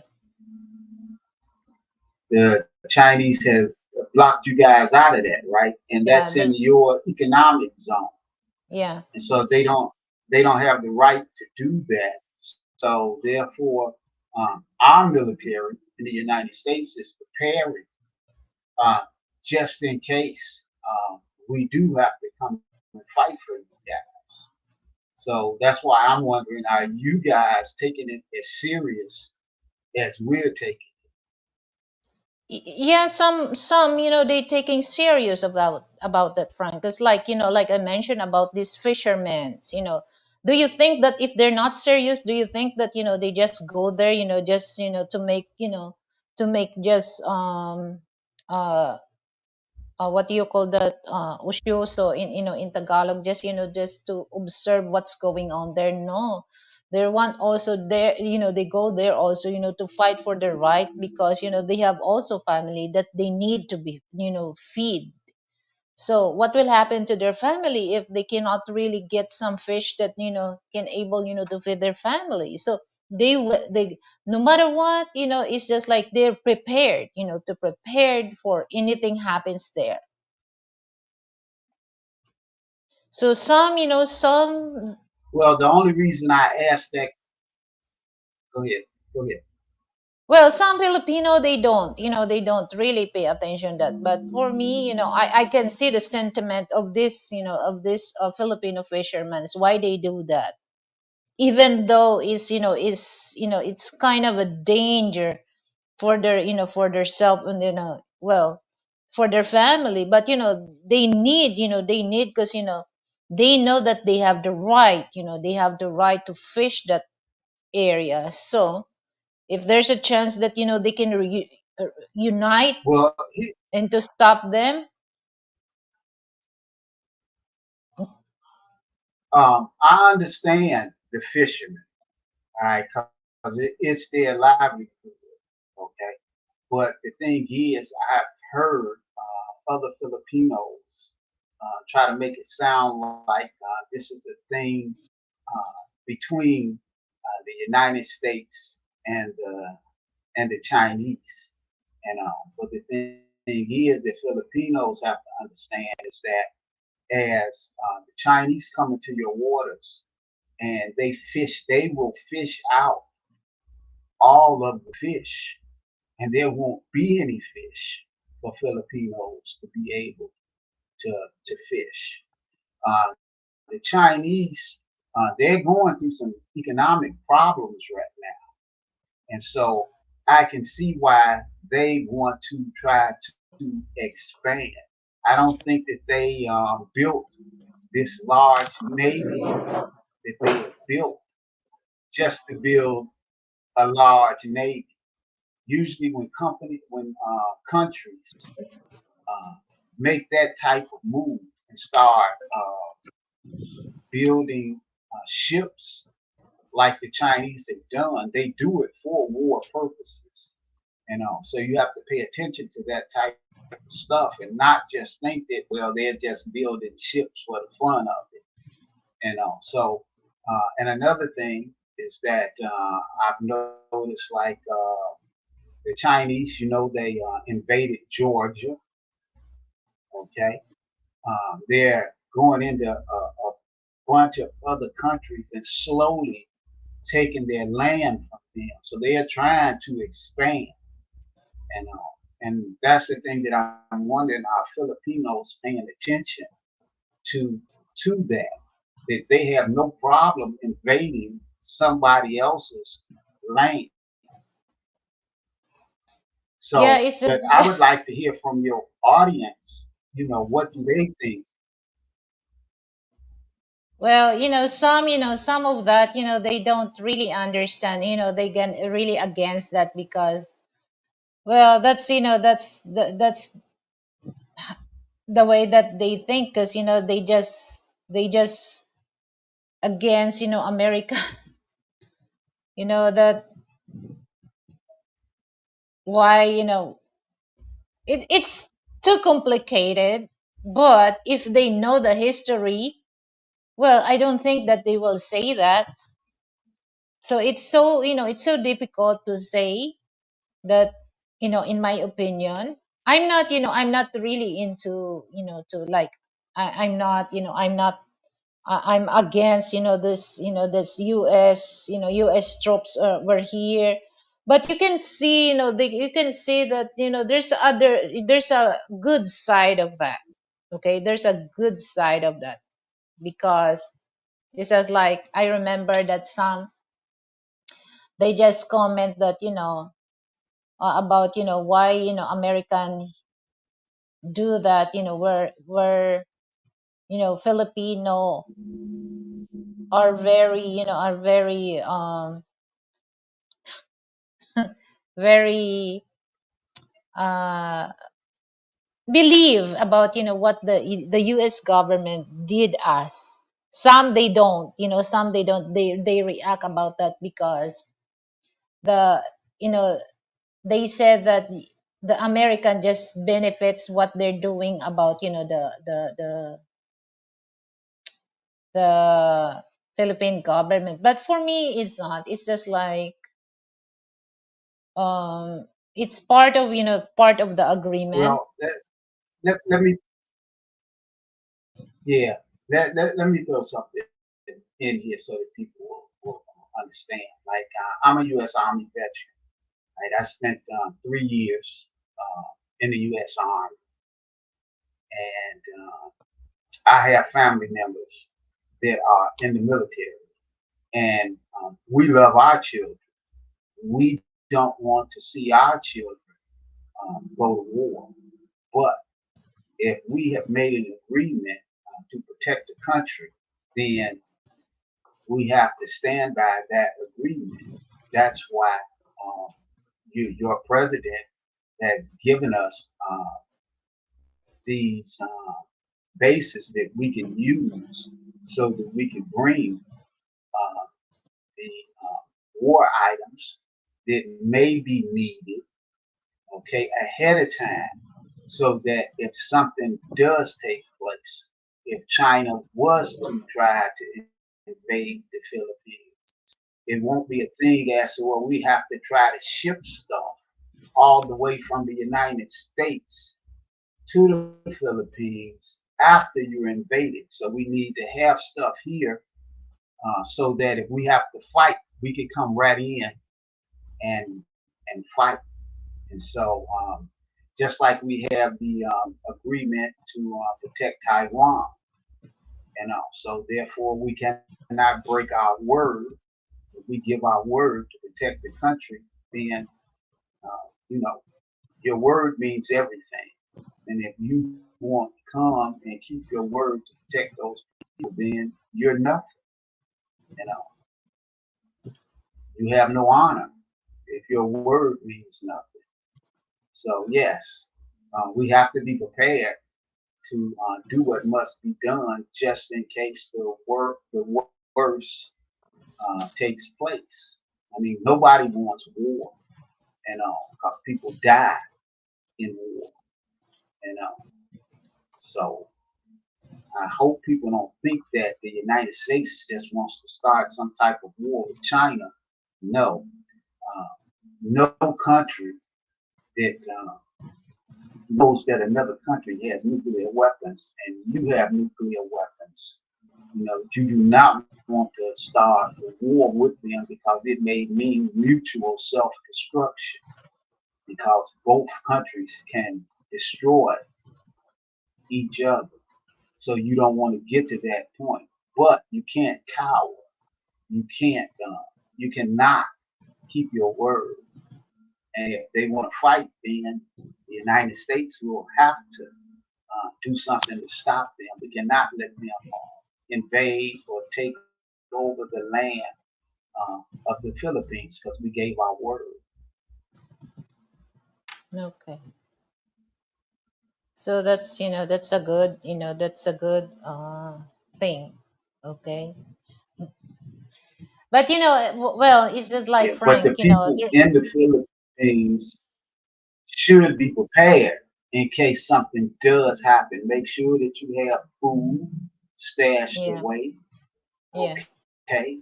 The Chinese has blocked you guys out of that, right? And yeah, that's in your economic zone, yeah, and so they don't have the right to do that. So therefore, our military in the United States is preparing, uh, just in case we do have to come and fight for you guys. So that's why I'm wondering, are you guys taking it as serious as we're taking? yeah, some they taking serious about that, Frank, because like like I mentioned about these fishermen. Do you think that if they're not serious, do you think that they just go there, just to make just uh what do you call that, usyoso in in Tagalog, just just to observe what's going on there? No, they want also there, they go there also to fight for their right, because they have also family that they need to be feed. So what will happen to their family if they cannot really get some fish that can able to feed their family? So they, no matter what, it's just like they're prepared, to prepared for anything happens there. So some, some, Well, the only reason I asked that, go ahead, go ahead. well, some Filipino, they don't really pay attention that. But for me, I can see the sentiment of this, of this Filipino fishermen's why they do that, even though it's kind of a danger for their, for their self, and well, for their family. But they need, because they know that they have the right, they have the right to fish that area. So if there's a chance that they can unite Well, and to stop them. I understand the fishermen, all right, because it's their livelihood, okay. But the thing is, I've heard other Filipinos try to make it sound like this is a thing between the United States and the Chinese. But the thing is that Filipinos have to understand is that as the Chinese come into your waters and they will fish out all of the fish, and there won't be any fish for Filipinos to be able to fish. Uh, the Chinese, they're going through some economic problems right now, and so I can see why they want to try to expand. I don't think that they built this large navy that they have built just to build a large navy. Usually, when countries uh, make that type of move and start building ships like the Chinese have done, they do it for war purposes. So you have to pay attention to that type of stuff and not just think that, well, they're just building ships for the fun of it. And another thing is that I've noticed, like the Chinese, they invaded Georgia. Okay, they're going into a bunch of other countries and slowly taking their land from them. So they are trying to expand, and that's the thing that I'm wondering: are Filipinos paying attention to that? That they have no problem invading somebody else's land. Yeah, So, it's just but I would like to hear from your audience. What do they think? well, some of that, they don't really understand, they get really against that, because Well, that's the way that they think, because they just against America. That why it's too complicated. But if they know the history, well, I don't think that they will say that. So it's so difficult to say that, in my opinion. I'm not really into, to like, I'm against, this US troops were here. But you can see, you can see that, there's a good side of that. Okay, there's a good side of that, because it's just like, I remember that some, they just comment that, about, why, American do that, where Filipino are very very uh believe about, what the US government did us. Some they don't, they react about that, because the you know they said that the American just benefits what they're doing about, the Philippine government. But for me, it's not. It's just like, it's part of the agreement. Well, let me, yeah, let me throw something in here so that people will understand. Like, I'm a U.S. Army veteran. Right, I spent 3 years in the U.S. Army, and I have family members that are in the military, and we love our children. We don't want to see our children go to war. But if we have made an agreement to protect the country, then we have to stand by that agreement. That's why your president has given us these bases that we can use so that we can bring uh, the war items that may be needed, okay, ahead of time, so that if something does take place, if China was to try to invade the Philippines, it won't be a thing as to, well, we have to try to ship stuff all the way from the United States to the Philippines after you're invaded. So we need to have stuff here so that if we have to fight, we can come right in and fight. And so, just like we have the agreement to protect Taiwan, so therefore we cannot break our word. If we give our word to protect the country, then you know your word means everything. And if you want to come and keep your word to protect those people, then you're nothing. You know, you have no honor if your word means nothing. So yes, we have to be prepared to do what must be done just in case the worst takes place. I mean, nobody wants war, because people die in war, you know. So I hope people don't think that the United States just wants to start some type of war with China. No, uh, no country that knows that another country has nuclear weapons and you have nuclear weapons. You do not want to start a war with them because it may mean mutual self-destruction because both countries can destroy each other. So you don't want to get to that point. But you can't cower. You can't. You cannot keep your word. And if they want to fight, then the United States will have to do something to stop them. We cannot let them invade or take over the land of the Philippines because we gave our word. Okay. So that's, that's a good, that's a good thing. Okay. But well, it's just Yeah, like but the Frank, people in the Philippines should be prepared in case something does happen. Make sure that you have food stashed yeah, away. yeah, Okay.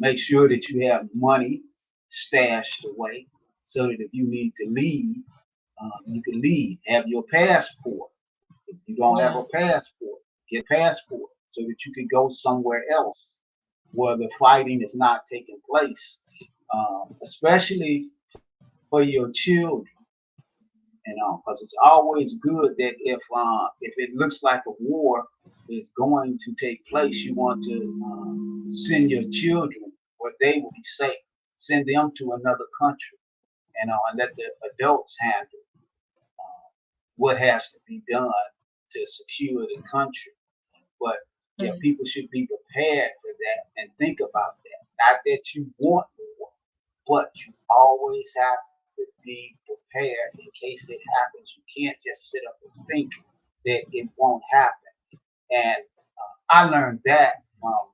Make sure that you have money stashed away so that if you need to leave, you can leave. Have your passport. If you don't have yeah, a passport, get a passport so that you can go somewhere else where the fighting is not taking place. Especially for your children, because it's always good that if it looks like a war is going to take place, you want to send your children where they will be safe. Send them to another country, and let the adults handle what has to be done to secure the country. But yeah, mm, people should be prepared for that and think about that. Not that you want war, but you always have to be prepared in case it happens. You can't just sit up and think that it won't happen. And I learned that from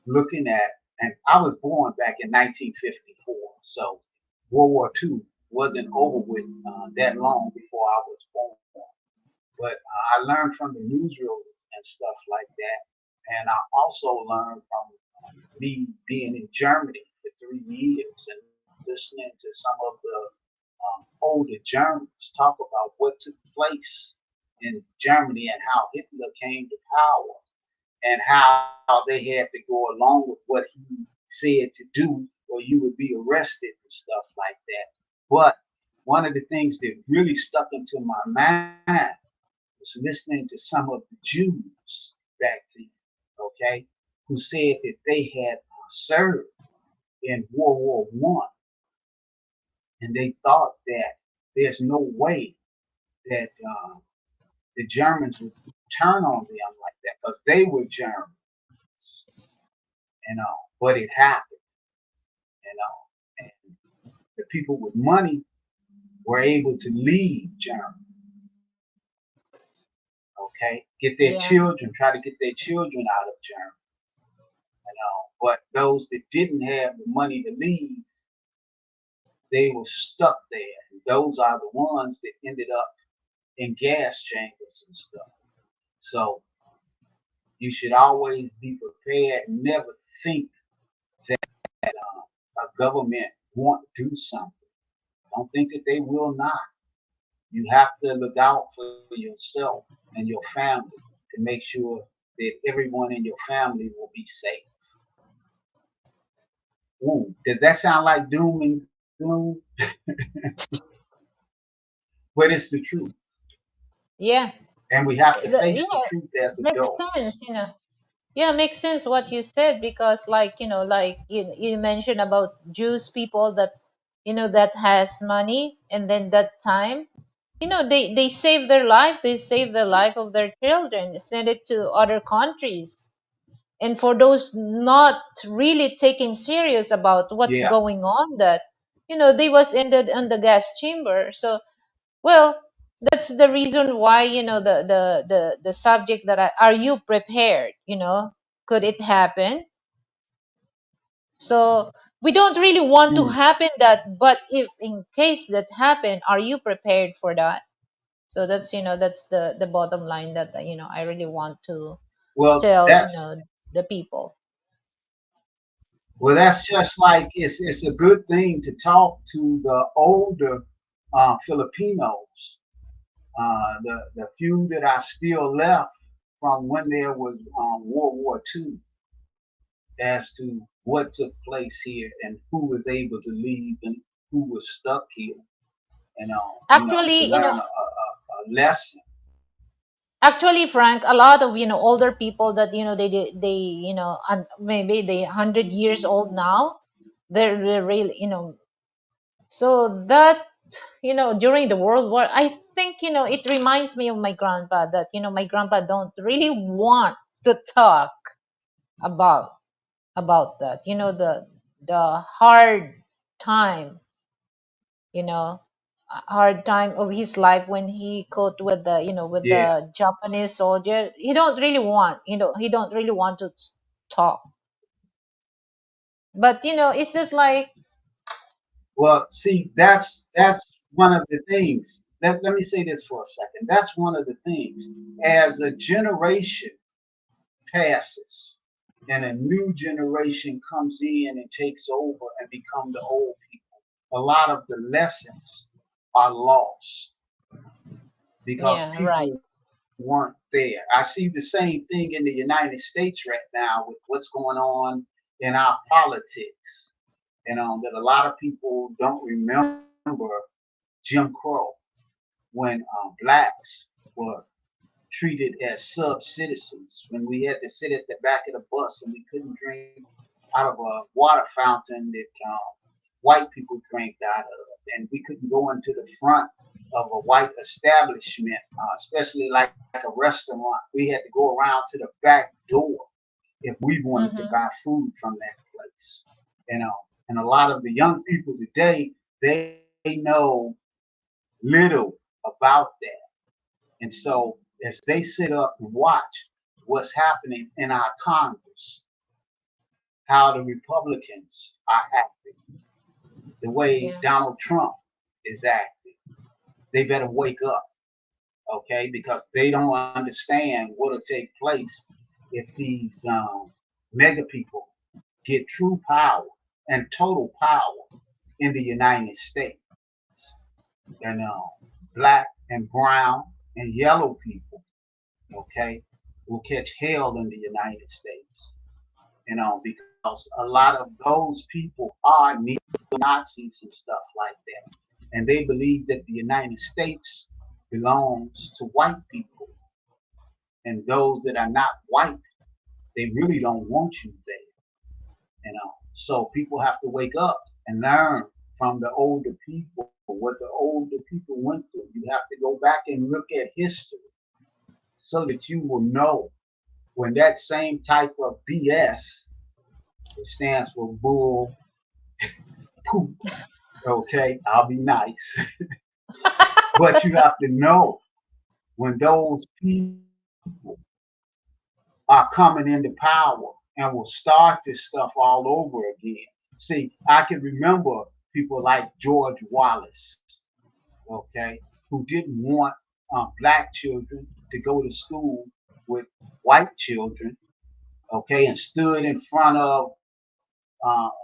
looking at, and I was born back in 1954, so World War II wasn't over with that long before I was born. But I learned from the newsreels and stuff like that. And I also learned from me being in Germany for 3 years and listening to some of the older Germans talk about what took place in Germany and how Hitler came to power and how they had to go along with what he said to do or you would be arrested and stuff like that. But one of the things that really stuck into my mind was listening to some of the Jews back then, okay, who said that they had served in World War I, and they thought that there's no way that the Germans would turn on them like that because they were Germans, But it happened, and the people with money were able to leave Germany, okay, get their yeah, children, try to get their children out of Germany, But those that didn't have the money to leave, they were stuck there. And those are the ones that ended up in gas chambers and stuff. So you should always be prepared. Never think that a government won't do something. Don't think that they will not. You have to look out for yourself and your family to make sure that everyone in your family will be safe. Ooh, does that sound like doom and gloom? But it's the truth. yeah. And we have to face the Yeah, truth as makes adults. sense. Yeah, makes sense what you said because, like, like you mentioned about Jews people that, that has money, and then that time, they save their life. They save the life of their children, send it to other countries. And for those not really taking serious about what's Yeah. going on, that, they was in the gas chamber. So, well, that's the reason why, the subject that are you prepared, could it happen? So we don't really want to Mm. happen that, but if in case that happen, are you prepared for that? So that's, that's the bottom line that, I really want to Well, tell, that's the people. that's just like it's a good thing to talk to the older Filipinos, the few that are still left from when there was World War II, as to what took place here and who was able to leave and who was stuck here, to Actually, learn a lesson. actually, Frank, a lot of, older people that, they and maybe they 100 years old now. They're really, so that, during the World War, I think, it reminds me of my grandpa that, my grandpa don't really want to talk about that, the hard time you know, a hard time of his life when he caught with the, with Yeah. the Japanese soldier. He don't really want to talk. But it's just like, Well, see, that's one of the things. Let me say this for a second. That's one of the things. As a generation passes and a new generation comes in and takes over and become the old people, a lot of the lessons are lost because yeah, right. people weren't there. I see the same thing in the United States right now with what's going on in our politics. That a lot of people don't remember Jim Crow when blacks were treated as sub citizens, when we had to sit at the back of the bus and we couldn't drink out of a water fountain that white people drank out of, and we couldn't go into the front of a white establishment, especially like a restaurant. We had to go around to the back door if we wanted to Mm-hmm. buy food from that place. You know, and a lot of the young people today, they know little about that. And so as they sit up and watch what's happening in our Congress, how the Republicans are acting, the way Yeah. Donald Trump is acting, they better wake up, okay? Because they don't understand what'll take place if these mega people get true power and total power in the United States. And black and brown and yellow people, okay, will catch hell in the United States. Because a lot of those people are neo Nazis and stuff like that. And they believe that the United States belongs to white people. And those that are not white, they really don't want you there. So people have to wake up and learn from the older people what the older people went through. You have to go back and look at history so that you will know when that same type of BS, it stands for bull poop, okay, I'll be nice. But you have to know when those people are coming into power and will start this stuff all over again. See, I can remember people like George Wallace, okay, who didn't want black children to go to school with white children, okay, and stood in front of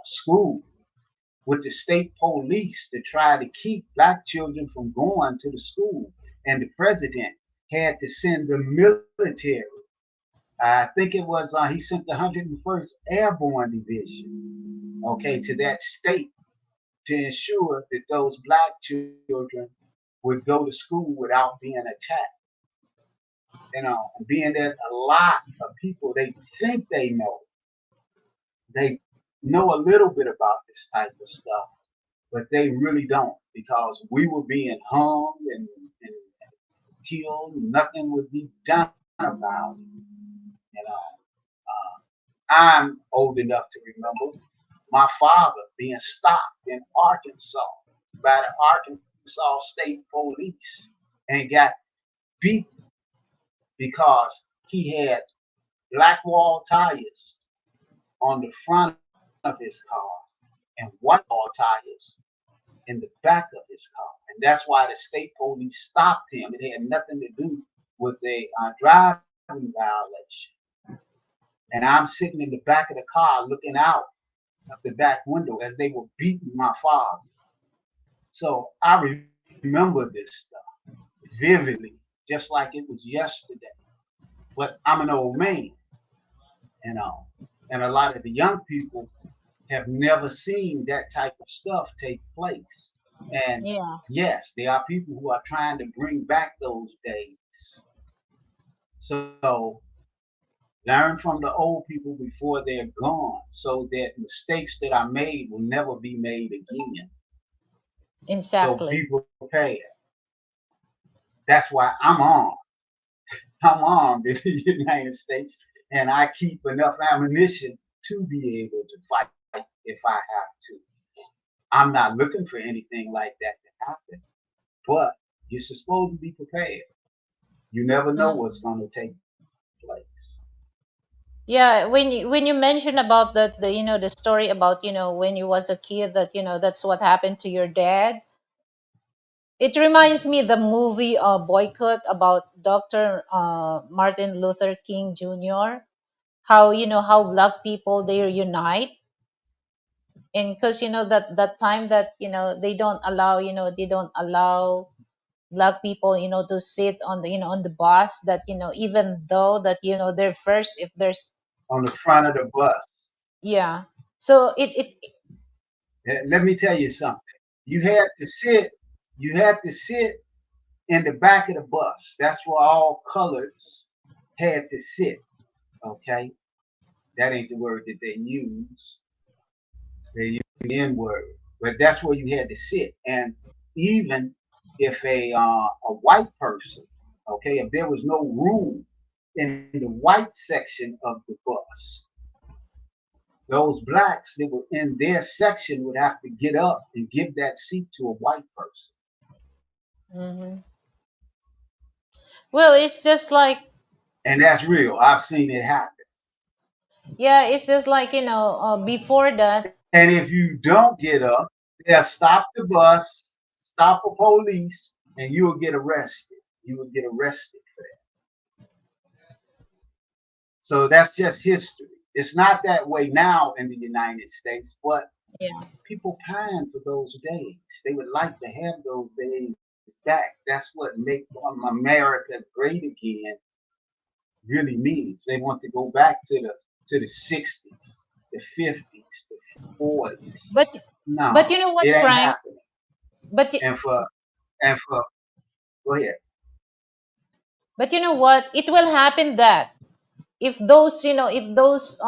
school with the state police to try to keep black children from going to the school. And the president had to send the military. I think it was he sent the 101st Airborne Division, okay, to that state to ensure that those black children would go to school without being attacked. Being that a lot of people they think they know a little bit about this type of stuff, but they really don't because we were being hung and killed. Nothing would be done about it. You know, I'm old enough to remember my father being stopped in Arkansas by the Arkansas State Police and got beat because he had black wall tires on the front of his car and white wall tires in the back of his car. And that's why the state police stopped him. It had nothing to do with a driving violation. And I'm sitting in the back of the car looking out of the back window as they were beating my father. So I remember this stuff vividly, just like it was yesterday. But I'm an old man, you know, and a lot of the young people have never seen that type of stuff take place. And Yeah. yes, there are people who are trying to bring back those days. So learn from the old people before they're gone so that mistakes that are made will never be made again. So Exactly. be prepared. That's why I'm armed. I'm armed in the United States and I keep enough ammunition to be able to fight if I have to. I'm not looking for anything like that to happen, but you're supposed to be prepared. You never know what's Mm. going to take place. Yeah, when you mention about the the story about when you was a kid that that's what happened to your dad. It reminds me the movie Boycott about Dr. Martin Luther King Jr. How how black people they unite, and because that time that they don't allow black people to sit on the on the bus, that even though that they're first if there's On the front of the bus, yeah. So it let me tell you something. You had to sit. You had to sit in the back of the bus. That's where all coloreds had to sit. Okay, that ain't the word that they use. They use the N word, but that's where you had to sit. And even if a white person, okay, if there was no room in the white section of the bus, those blacks that were in their section would have to get up and give that seat to a white person. mhm. Well, it's just like And that's real. I've seen it happen. yeah, it's just like before that. And if you don't get up, they'll stop the bus, stop a police, and you will get arrested. You will get arrested for that. So that's just history. It's not that way now in the United States, but Yeah. people pine for those days. They would like to have those days back. That's what make America great again really means. They want to go back to the 60s, the 50s, the 40s. but but No, you know what, it ain't Frank? happening. but y- And for go ahead. but you know what, it will happen that if those if those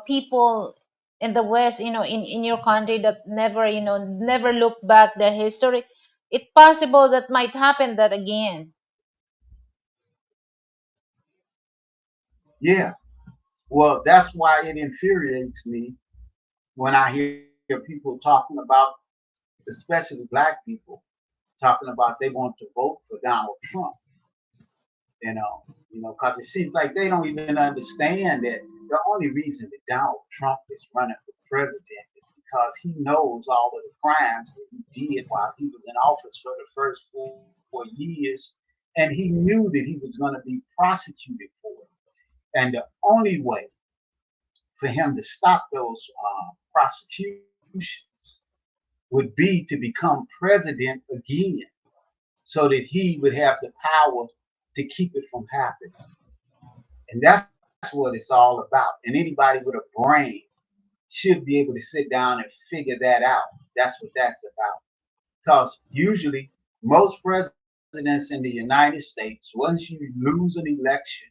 people in the west, in your country, that never never look back the history, it's possible that might happen that again. Yeah. Well, that's why it infuriates me when I hear people talking about, especially black people, talking about they want to vote for Donald Trump. Because it seems like they don't even understand that the only reason that Donald Trump is running for president is because he knows all of the crimes that he did while he was in office for the first 4 years, and he knew that he was going to be prosecuted for it. And the only way for him to stop those prosecutions would be to become president again so that he would have the power to keep it from happening. And that's what it's all about. And anybody with a brain should be able to sit down and figure that out. That's what that's about. Because usually, most presidents in the United States, once you lose an election,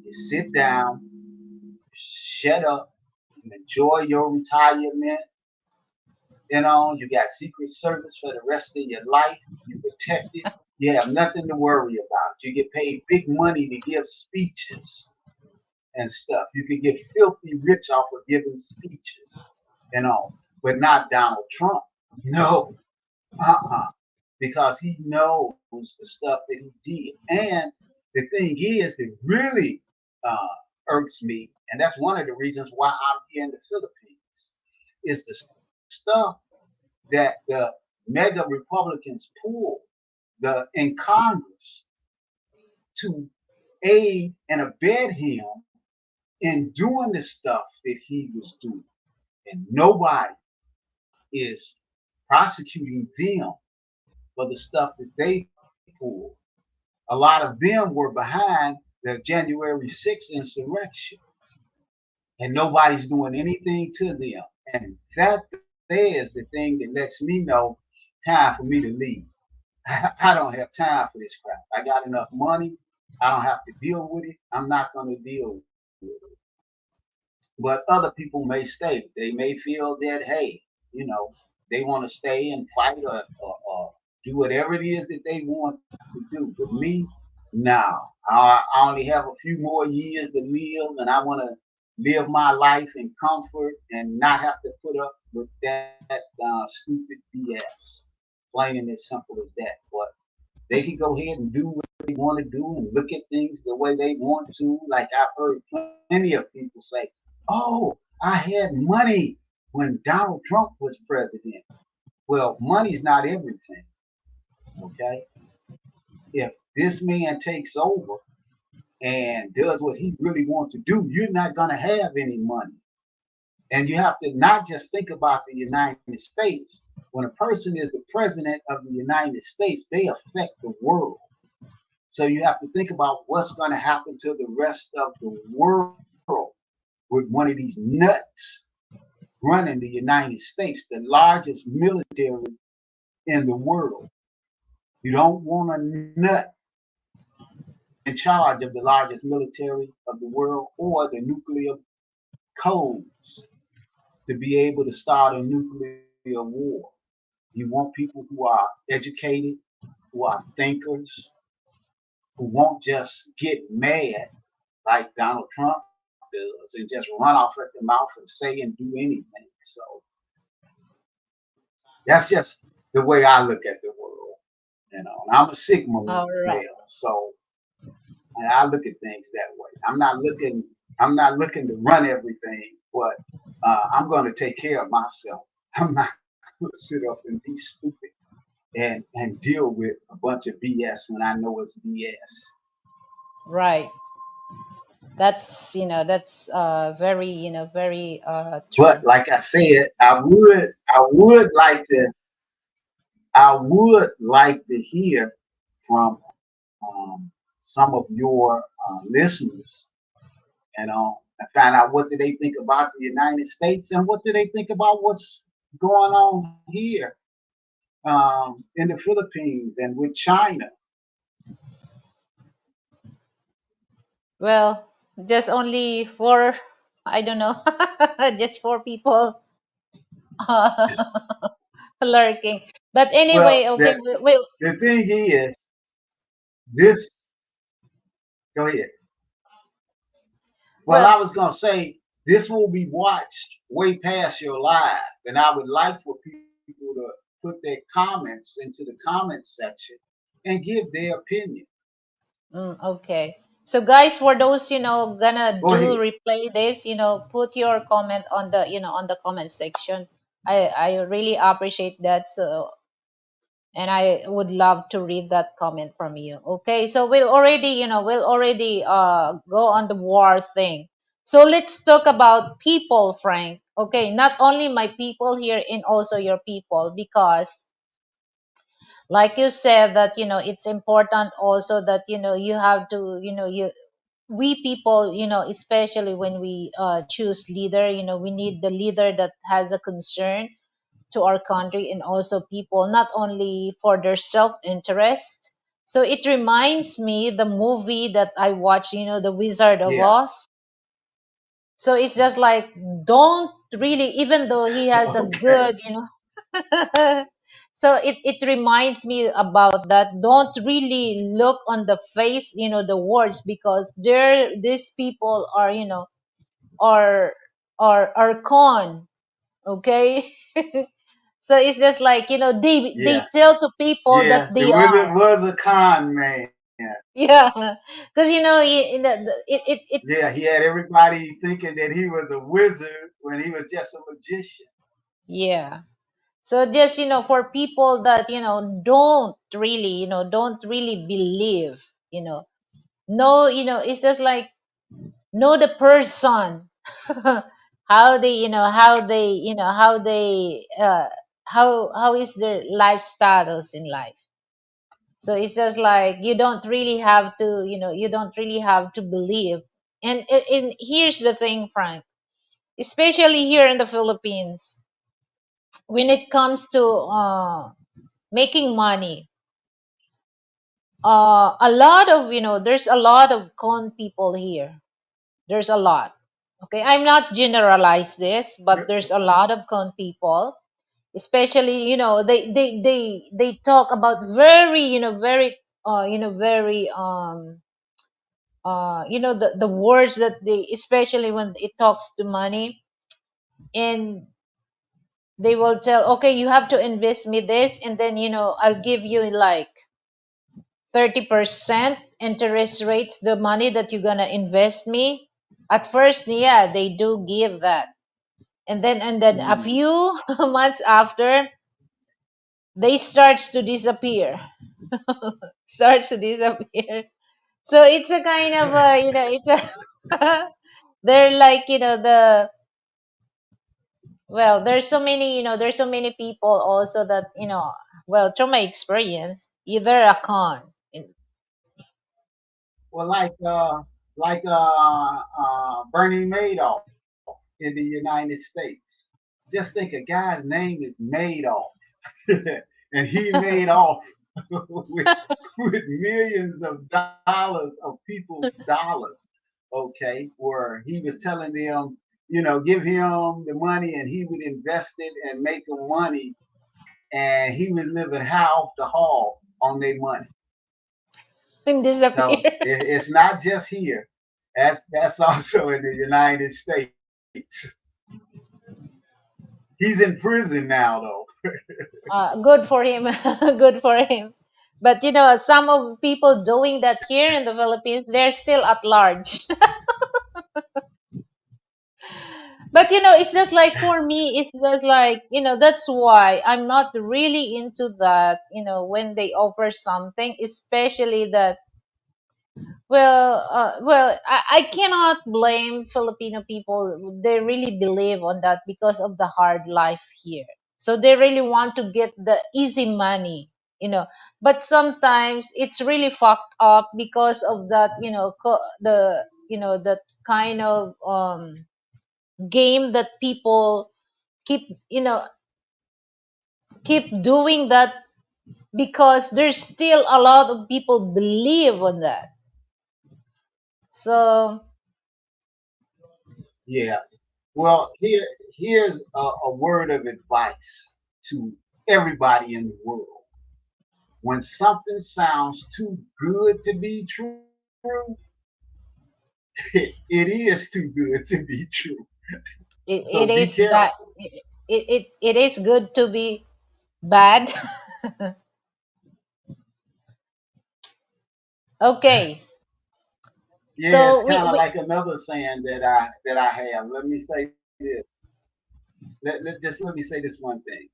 you sit down, shut up, you enjoy your retirement. You got Secret Service for the rest of your life. You protected. You have nothing to worry about. You get paid big money to give speeches and stuff. You could get filthy rich off of giving speeches and all, but not Donald Trump. No, because he knows the stuff that he did. And the thing is, that really uh, irks me, and that's one of the reasons why I'm here in the Philippines, is the stuff that the mega Republicans pull in Congress to aid and abet him in doing the stuff that he was doing. And nobody is prosecuting them for the stuff that they pulled. A lot of them were behind the January 6th insurrection, and nobody's doing anything to them. And that is the thing that lets me know time for me to leave. I don't have time for this crap. I got enough money. I don't have to deal with it. I'm not going to deal with it. But other people may stay. They may feel that, hey, you know, they want to stay and fight or do whatever it is that they want to do. But me, no. I only have a few more years to live, and I want to live my life in comfort and not have to put up with that stupid BS. Plain and as simple as that. But they can go ahead and do what they want to do and look at things the way they want to. Like I've heard plenty of people say, "Oh, I had money when Donald Trump was president." Well, money's not everything. Okay, if this man takes over and does what he really wants to do, you're not going to have any money. And you have to not just think about the United States. When a person is the president of the United States, they affect the world. So you have to think about what's going to happen to the rest of the world with one of these nuts running the United States, the largest military in the world. You don't want a nut in charge of the largest military of the world or the nuclear codes to be able to start a nuclear war. You want people who are educated, who are thinkers, who won't just get mad like Donald Trump does and just run off at the mouth and say and do anything. So that's just the way I look at the world. You know, and I'm a Sigma All right. male, so I look at things that way. I'm not looking to run everything, but I'm going to take care of myself. I'm not going to sit up and be stupid and deal with a bunch of BS when I know it's BS. Right. That's very, very true. But like I said, I would like to hear from some of your listeners, and find out what do they think about the United States and what do they think about what's going on here in the Philippines and with China. Well, just only four, I don't know, just four people lurking. But Well, anyway, okay, the thing is, this. Go ahead. Well, I well, was gonna say this will be watched way past your live, and I would like for people to put their comments into the comments section and give their opinion. okay. So guys, for those, gonna Go do ahead. replay this, put your comment on the, on the comment section. I really appreciate that. So, and I would love to read that comment from you. Okay, so we'll already go on the war thing. So let's talk about people, Frank. Okay, not only my people here and also your people, because like you said that it's important also that you have to you we people especially when we choose leader, we need the leader that has a concern to our country and also people, not only for their self-interest. So it reminds me the movie that I watched, the Wizard of Yeah. Oz. So it's just like, don't really, even though he has a Okay. good, so it reminds me about that. Don't really look on the face, the words, because these people are, are are con. Okay. So it's just like, they Yeah. tell to people that Yeah. The they wizard are. was a con man. Yeah. Because it Yeah. He had everybody thinking that he was a wizard when he was just a magician. yeah. So just, for people that, don't really believe, no, it's just like, know the person, how is their lifestyles in life. So it's just like, you don't really have to believe. And here's the thing, Frank, especially here in the Philippines, when it comes to making money, a lot of, there's a lot of con people here. There's a lot. Okay, I'm not generalize this, but there's a lot of con people, especially, they talk about very, very very the words that they, especially when it talks to money. And They will tell, okay, you have to invest me this, and then I'll give you like 30% interest rates the money that you're gonna invest me. At first, yeah, they do give that, and then a Mm. few months after, they starts to disappear. Starts to disappear. So it's a kind of it's a they're like there's so many there's so many people also that well, through my experience, either a con. Well, Bernie Madoff in the United States. Just think, a guy's name is Madoff, and he made off with millions of dollars of people's dollars. Okay, where he was telling them, give him the money and he would invest it and make them money, and he was living high off the hog on their money. And So disappear. it's not just here. That's also in the United States. He's in prison now, though. Good for him. Good for him. But some of people doing that here in the Philippines, they're still at large. But it's just like, for me, it's just like, that's why I'm not really into that, when they offer something, especially that. I cannot blame Filipino people. They really believe on that because of the hard life here. So they really want to get the easy money, you know. But sometimes it's really fucked up because of that, that kind of game that people keep, keep doing that, because there's still a lot of people believe on that. So Yeah. Well, here's a word of advice to everybody in the world. When something sounds too good to be true, it is too good to be true. So it be is bad. careful. It is good to be bad. Okay, Yeah, it's so kind of like another saying that I have. Let me say this. Let me say this one thing.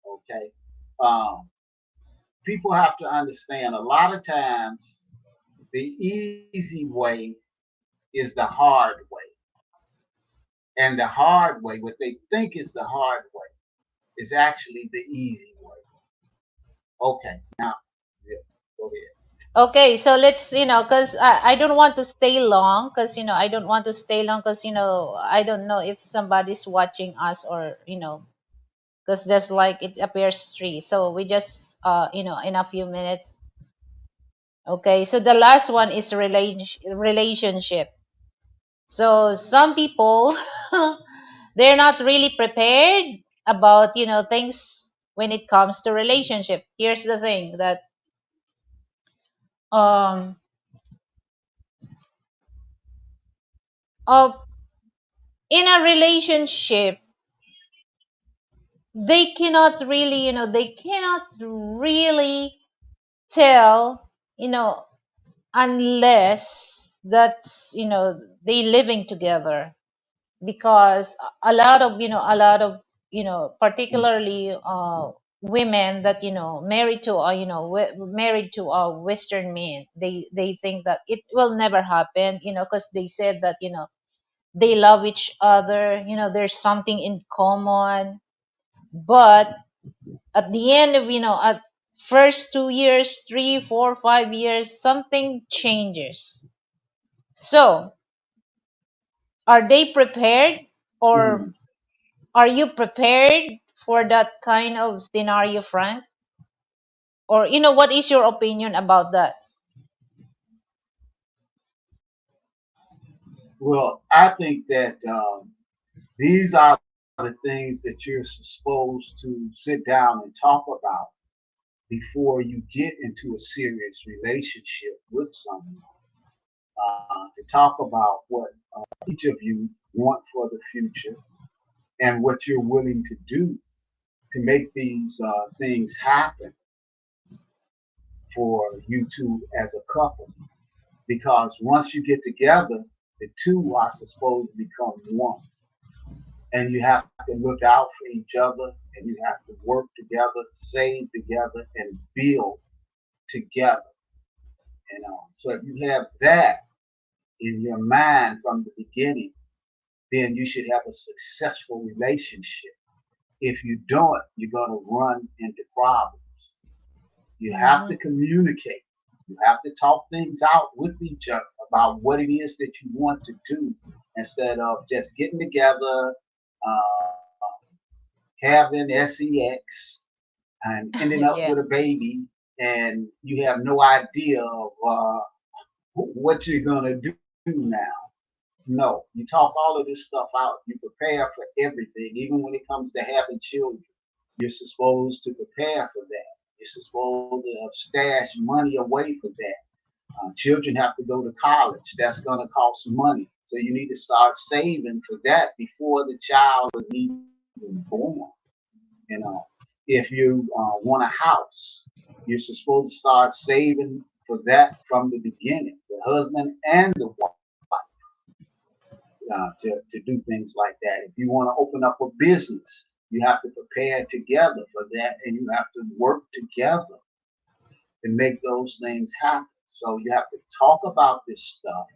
Okay. Um, People have to understand, a lot of times the easy way is the hard way. And the hard way, what they think is the hard way, is actually the easy way. Okay, now, Zip, go ahead. okay, so let's because I don't want to stay long, because I don't want to stay long, because I don't know if somebody's watching us, or because just like it appears three, so we just in a few minutes. Okay, so the last one is relationship. So some people, they're not really prepared about things when it comes to relationship. Here's the thing that um uh, in a relationship, they cannot really tell, unless that's they living together, because a lot of particularly women that married to married to a western man, they think that it will never happen, because they said that they love each other, there's something in common. But at the end of at first 2 years, 3, 4, 5 years, something changes. So are they prepared, or Mm. are you prepared for that kind of scenario, Frank? Or what is your opinion about that? Well, I think that these are the things that you're supposed to sit down and talk about before you get into a serious relationship with someone. To talk about what each of you want for the future and what you're willing to do. to make these things happen for you two as a couple. Because once you get together, the two are supposed to become one. And you have to look out for each other and you have to work together, save together, and build together. So if you have that in your mind from the beginning, then you should have a successful relationship. If you don't, you're going to run into problems. You have Mm-hmm. to communicate. You have to talk things out with each other about what it is that you want to do instead of just getting together, having sex, and ending up Yeah. with a baby, and you have no idea of what you're going to do now. No, you talk all of this stuff out. You prepare for everything, even when it comes to having children. You're supposed to prepare for that. You're supposed to stash money away for that. Children have to go to college. That's going to cost money. So you need to start saving for that before the child is even born. You know, if you want a house, you're supposed to start saving for that from the beginning, the husband and the wife, to do things like that. If you want to open up a business, you have to prepare together for that and you have to work together to make those things happen. So you have to talk about this stuff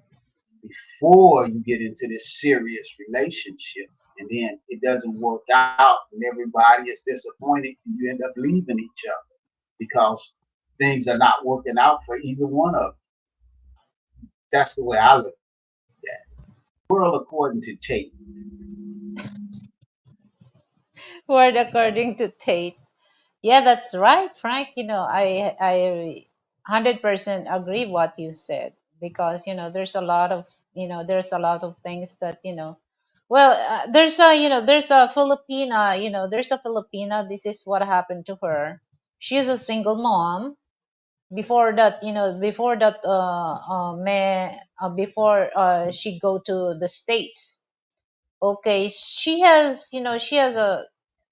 before you get into this serious relationship. And then it doesn't work out and everybody is disappointed and you end up leaving each other because things are not working out for either one of them. That's the way I look at it. World according to Tate. Word according to Tate. Yeah, that's right, Frank. I 100% agree what you said because there's a lot of things that well, there's a Filipina, there's a Filipina. This is what happened to her. She's a single mom. Before she go to the States. Okay, she has a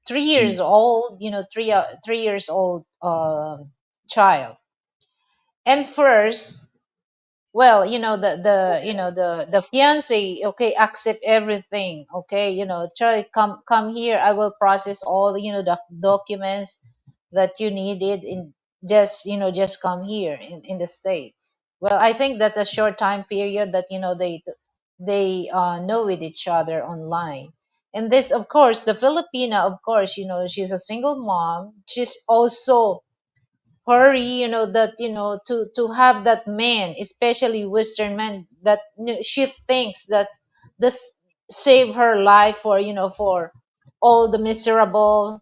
3 years old, 3 years old child. And first, well, the fiance, okay, accept everything, okay, try come here, I will process all the documents that you needed in just come here in the States. Well, I think that's a short time period that they know with each other online. And this, of course, the Filipina, of course, she's a single mom. She's also hurry, that to have that man, especially Western man, that she thinks that this save her life for all the miserable,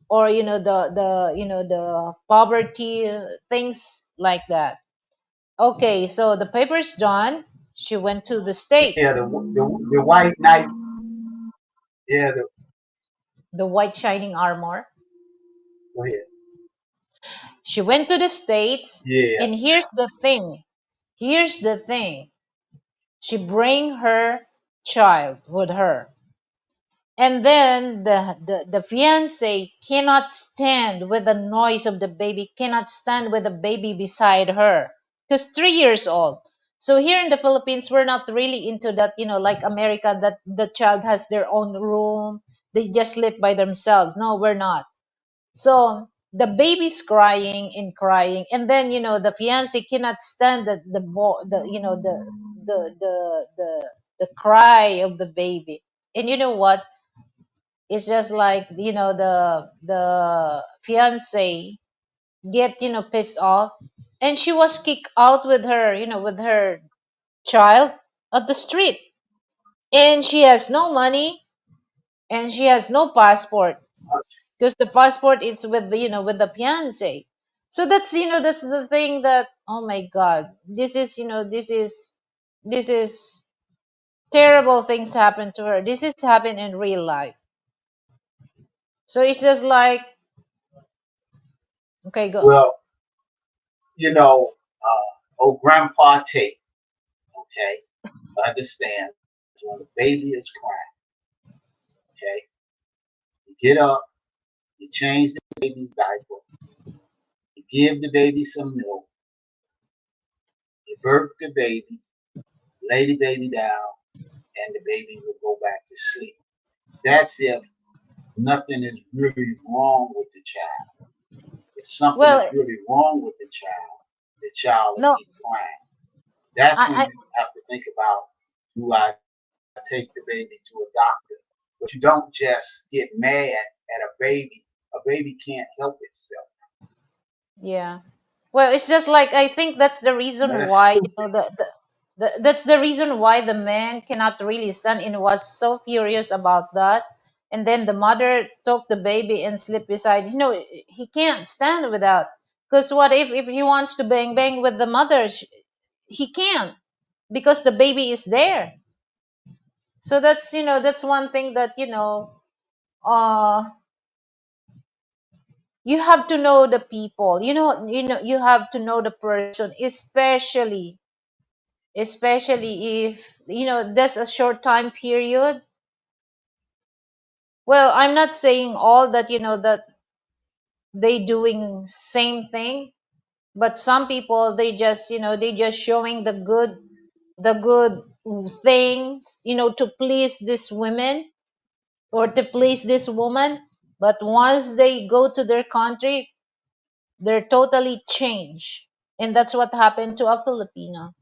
or the poverty, things like that. Okay, so the paper's done. She went to the Yeah, States. the white knight. Yeah, The white shining armor. go ahead. She went to the States, Yeah, and here's the thing. She bring her child with her. And then the fiance cannot stand with the noise of the baby, cannot stand with the baby beside her. Because 3 years old. So here in the Philippines, we're not really into that, like America, that the child has their own room. They just live by themselves. No, we're not. So the baby's crying and crying, and then the fiance cannot stand the cry of the baby. And you know what? It's just like the fiance get pissed off, and she was kicked out with her child at the street, and she has no money and she has no passport because the passport is with the fiance. So that's the thing that, oh my god, this is terrible things happen to her. This is happen in real life. So it's just like, okay, go. well, old Grandpa Tate, okay, understands when the baby is crying, okay, you get up, You change the baby's diaper. You give the baby some milk. You birth the baby, lay the baby down, and the baby will go back to sleep. That's if nothing is really wrong with the child. If something is Well, really wrong with the child will no, keep crying. That's when I you have to think about, do I take the baby to a doctor? But you don't just get mad at a baby. A baby can't help itself. yeah. Well, it's just like I think that's the reason That's why stupid. that's the reason why the man cannot really stand and was so furious about that. And then the mother took the baby and sleep beside. He can't stand without. Because what if he wants to bang bang with the mother? He can't because the baby is there. So that's one thing that you have to know the people. You have to know the person, especially if there's a short time period. Well, I'm not saying all that that they doing same thing, but some people they just showing the good things to please this women or to please this woman, but once they go to their country they're totally changed. And that's what happened to a Filipino.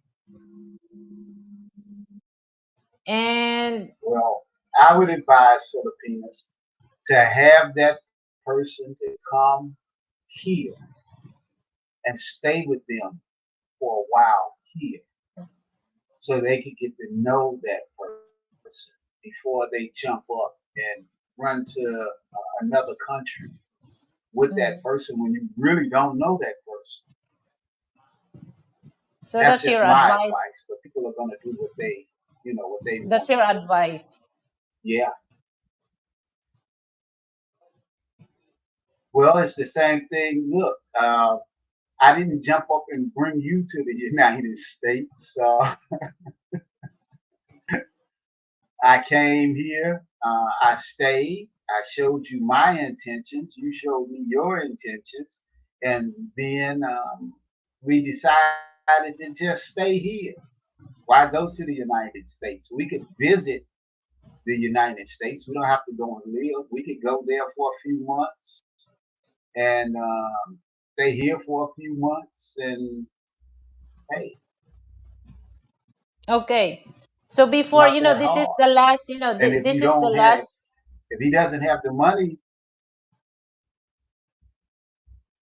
And Well, I would advise Filipinos to have that person to come here and stay with them for a while here so they could get to know that person before they jump up and run to another country with that mm, person when you really don't know that person. so That's that's just your my advice. advice, but people are going to do what they That's want your to do. advice. Yeah. Well, it's the same thing. Look, I didn't jump up and bring you to the United States. I came here. I stayed. I showed you my intentions. You showed me your intentions. And then we decided to just stay here. Why go to the United States? We could visit the United States. We don't have to go and live. We could go there for a few months and stay here for a few months. And hey, Okay. So before, not that this is hard. the last, And if you this is the don't last. have, if he doesn't have the money,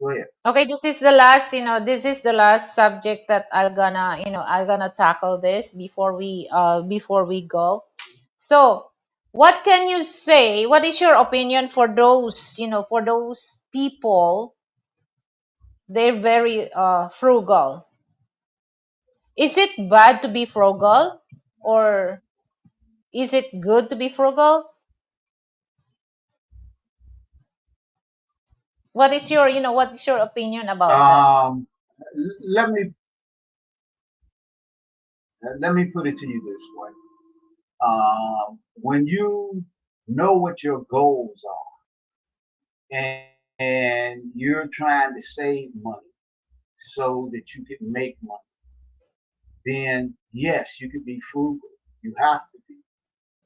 go ahead. Okay, this is the last subject that I'm gonna tackle this before we go. So, what can you say? What is your opinion for those people? They're very frugal. Is it bad to be frugal, or is it good to be frugal? What is your opinion about that? Um, let me put it to you this way. When you know what your goals are and you're trying to save money so that you can make money, then yes, you could be frugal. You have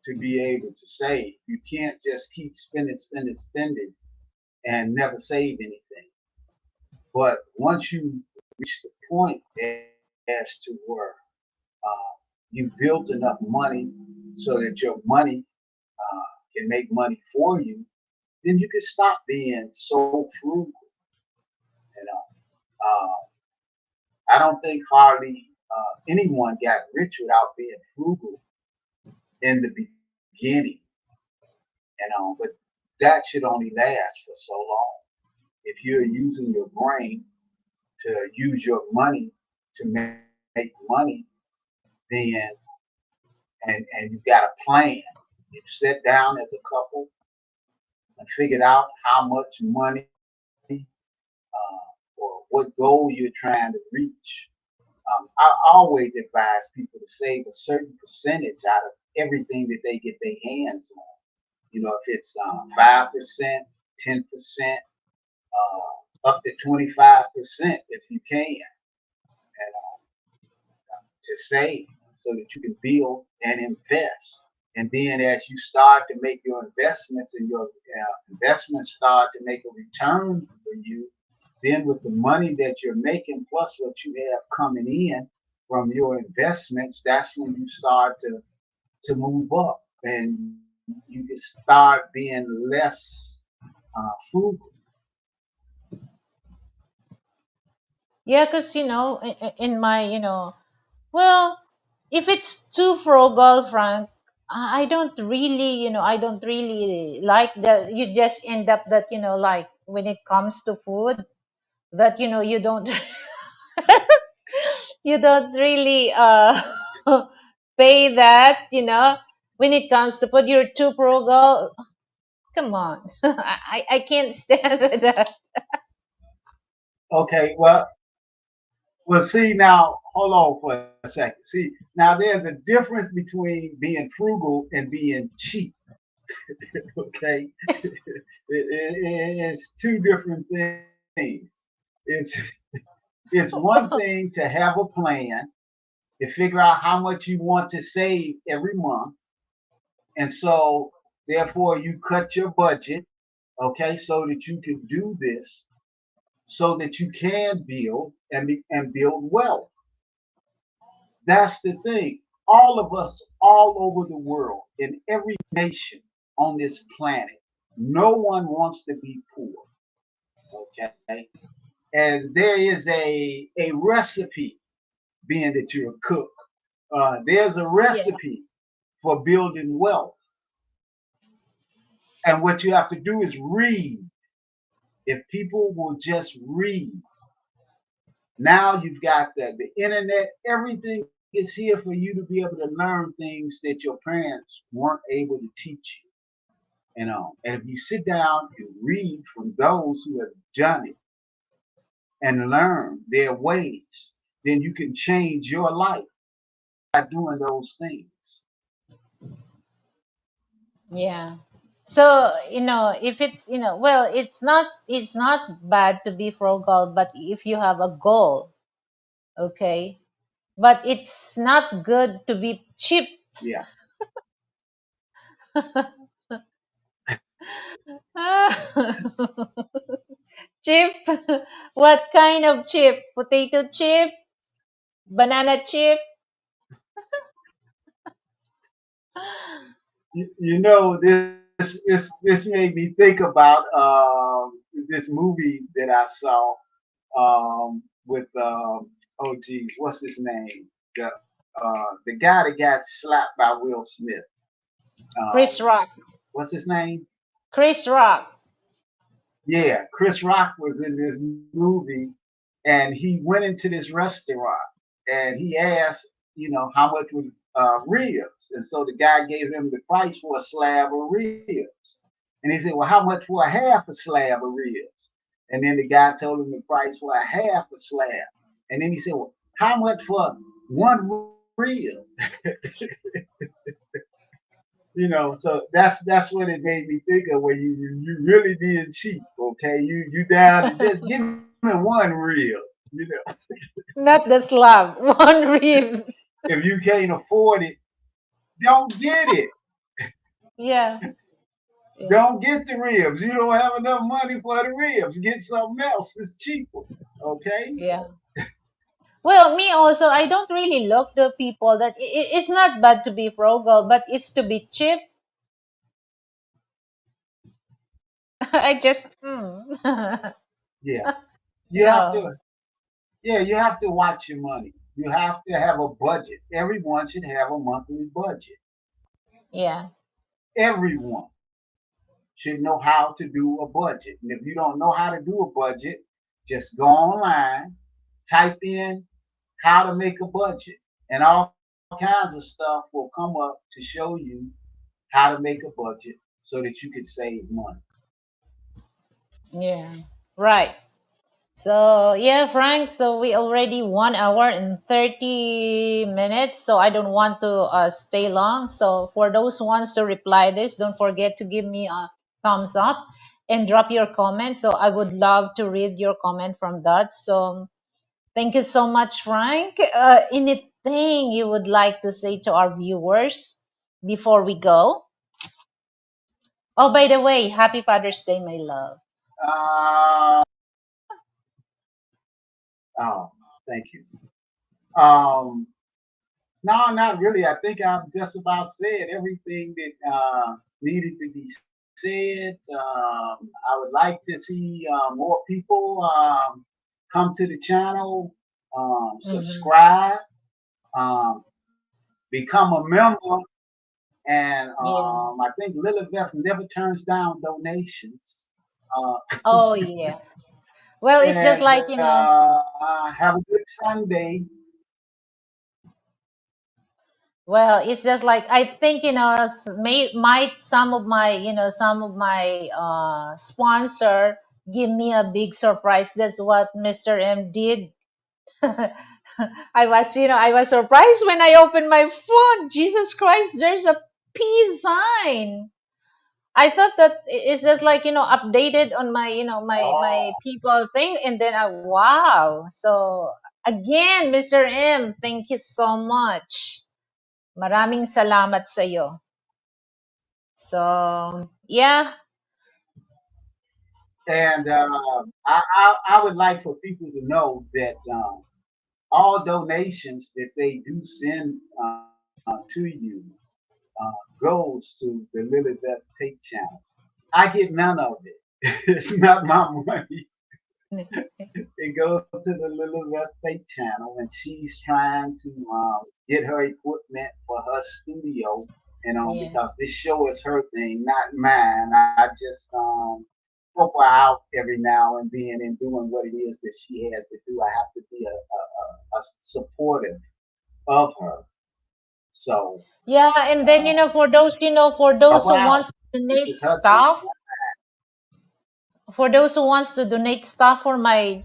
to be able to save. You can't just keep spending, spending, spending and never save anything. But once you reach the point as to where you built enough money so that your money can make money for you, then you can stop being so frugal. You know, I don't think hardly anyone got rich without being frugal in the beginning. But that should only last for so long. If you're using your brain to use your money to make money, then and you've got a plan. You've sat down as a couple and figured out how much money or what goal you're trying to reach. I always advise people to save a certain percentage out of everything that they get their hands on. If it's 5%, 10%, up to 25% if you can, and to save so that you can build and invest. And then as you start to make your investments and your investments start to make a return for you, then with the money that you're making plus what you have coming in from your investments, that's when you start to move up and you can start being less frugal. Yeah, because in my well, if it's too frugal, Frank, I don't really, I don't really like that. You just end up that, like when it comes to food, that you don't you don't really pay that, when it comes to food. You're too frugal. Come on, I can't stand with that. Okay, well, see now, hold on for a second. See, now there's a difference between being frugal and being cheap. Okay, it's two different things. It's it's one thing to have a plan to figure out how much you want to save every month, and so therefore you cut your budget, okay, so that you can do this, so that you can build and build wealth. That's the thing. All of us, all over the world, in every nation on this planet, no one wants to be poor. Okay, and there is a recipe. Being that you're a cook, there's a Yeah. recipe for building wealth, and what you have to do is read. If people will just read, now you've got the internet. Everything is here for you to be able to learn things that your parents weren't able to teach you. And if you sit down and read from those who have done it and learn their ways, then you can change your life by doing those things. Yeah. So, if it's, well, it's not bad to be frugal, but if you have a goal, okay? But it's not good to be cheap. Yeah. Chip? What kind of chip? Potato chip? Banana chip? This made me think about this movie that I saw with oh geez, what's his name? The guy that got slapped by Will Smith. Chris Um, Rock. what's his name? Chris Rock. Yeah, Chris Rock was in this movie, and he went into this restaurant, and he asked, how much was ribs, and so the guy gave him the price for a slab of ribs, and he said, well, how much for a half a slab of ribs? And then the guy told him the price for a half a slab, and then he said, well, how much for one rib? So that's what it made me think of when you really being cheap, okay? You down to just give me one rib, you know. Not the slab. One rib. If you can't afford it, don't get it. Yeah. Yeah. Don't get the ribs. You don't have enough money for the ribs. Get something else that's cheaper, okay? Yeah. Well, me also, I don't really look to people that it's not bad to be frugal, but it's to be cheap. I just, Yeah. You have no. to yeah, you have to watch your money. You have to have a budget. Everyone should have a monthly budget. Yeah. Everyone should know how to do a budget. And if you don't know how to do a budget, just go online, type in how to make a budget, and all kinds of stuff will come up to show you how to make a budget so that you can save money. Yeah. Right. So yeah, Frank. So we already 1 hour and 30 minutes. So I don't want to stay long. So for those who wants to reply this, don't forget to give me a thumbs up. and drop your comment. So I would love to read your comment from that. So thank you so much, Frank. Anything you would like to say to our viewers before we go? Oh, by the way, happy Father's Day, my love. Uh, oh, thank you. Um, no, not really. I think I've just about said everything that needed to be said. I would like to see more people come to the channel, Hmm. subscribe, um, become a member, and Yeah. I think Lilibeth never turns down donations. Uh, Oh, yeah. Well, it's just and like, have a good Sunday. well, it's just like I think might some of my sponsor give me a big surprise. That's what Mr. M did. I was surprised when I opened my phone. Jesus Christ, there's a peace sign. I thought that it's just like updated on my my Oh, people thing, and then wow. So again, Mr. M, thank you so much. Maraming salamat sa iyo. So yeah, and I would like for people to know that all donations that they do send to you goes to the Lilibeth Take channel. I get none of it. It's not my money. It goes to the Lilibeth Take channel, and she's trying to get her equipment for her studio. And yeah, because this show is her thing, not mine, I just help her out every now and then in doing what it is that she has to do. I have to be a supportive of her. So yeah. And then uh, for help those her who out. wants to This donate is her thing. stuff, for my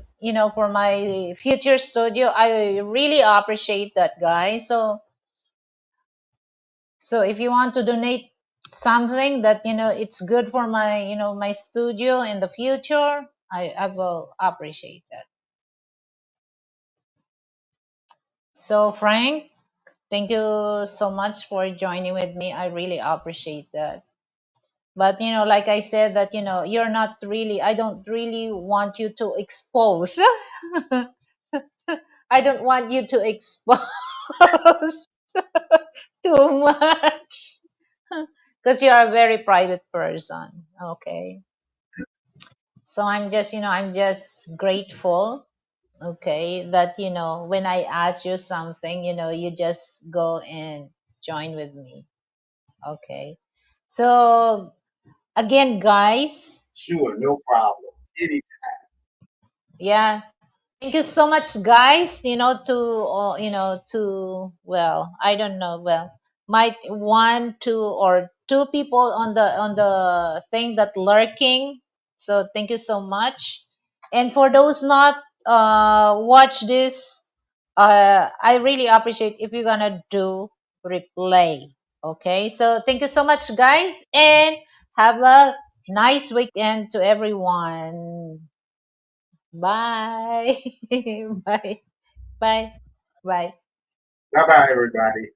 for my future studio, I really appreciate that, guys. So if you want to donate something that it's good for my my studio in the future, I will appreciate that. So Frank, thank you so much for joining with me. I really appreciate that. But like I said, that you're not really. I don't really want you to expose. I don't want you to expose too much because you're a very private person. Okay. So I'm just grateful, okay, that when I ask you something, you just go and join with me. Okay. So again, guys, Sure, no problem. Any yeah, thank you so much, guys. Well, I don't know. Well, might one, two, or two people on the thing that lurking. So thank you so much. And for those not watch this, I really appreciate if you're gonna do replay. Okay. So thank you so much, guys, and have a nice weekend to everyone. Bye. Bye. Bye. Bye. bye bye, everybody.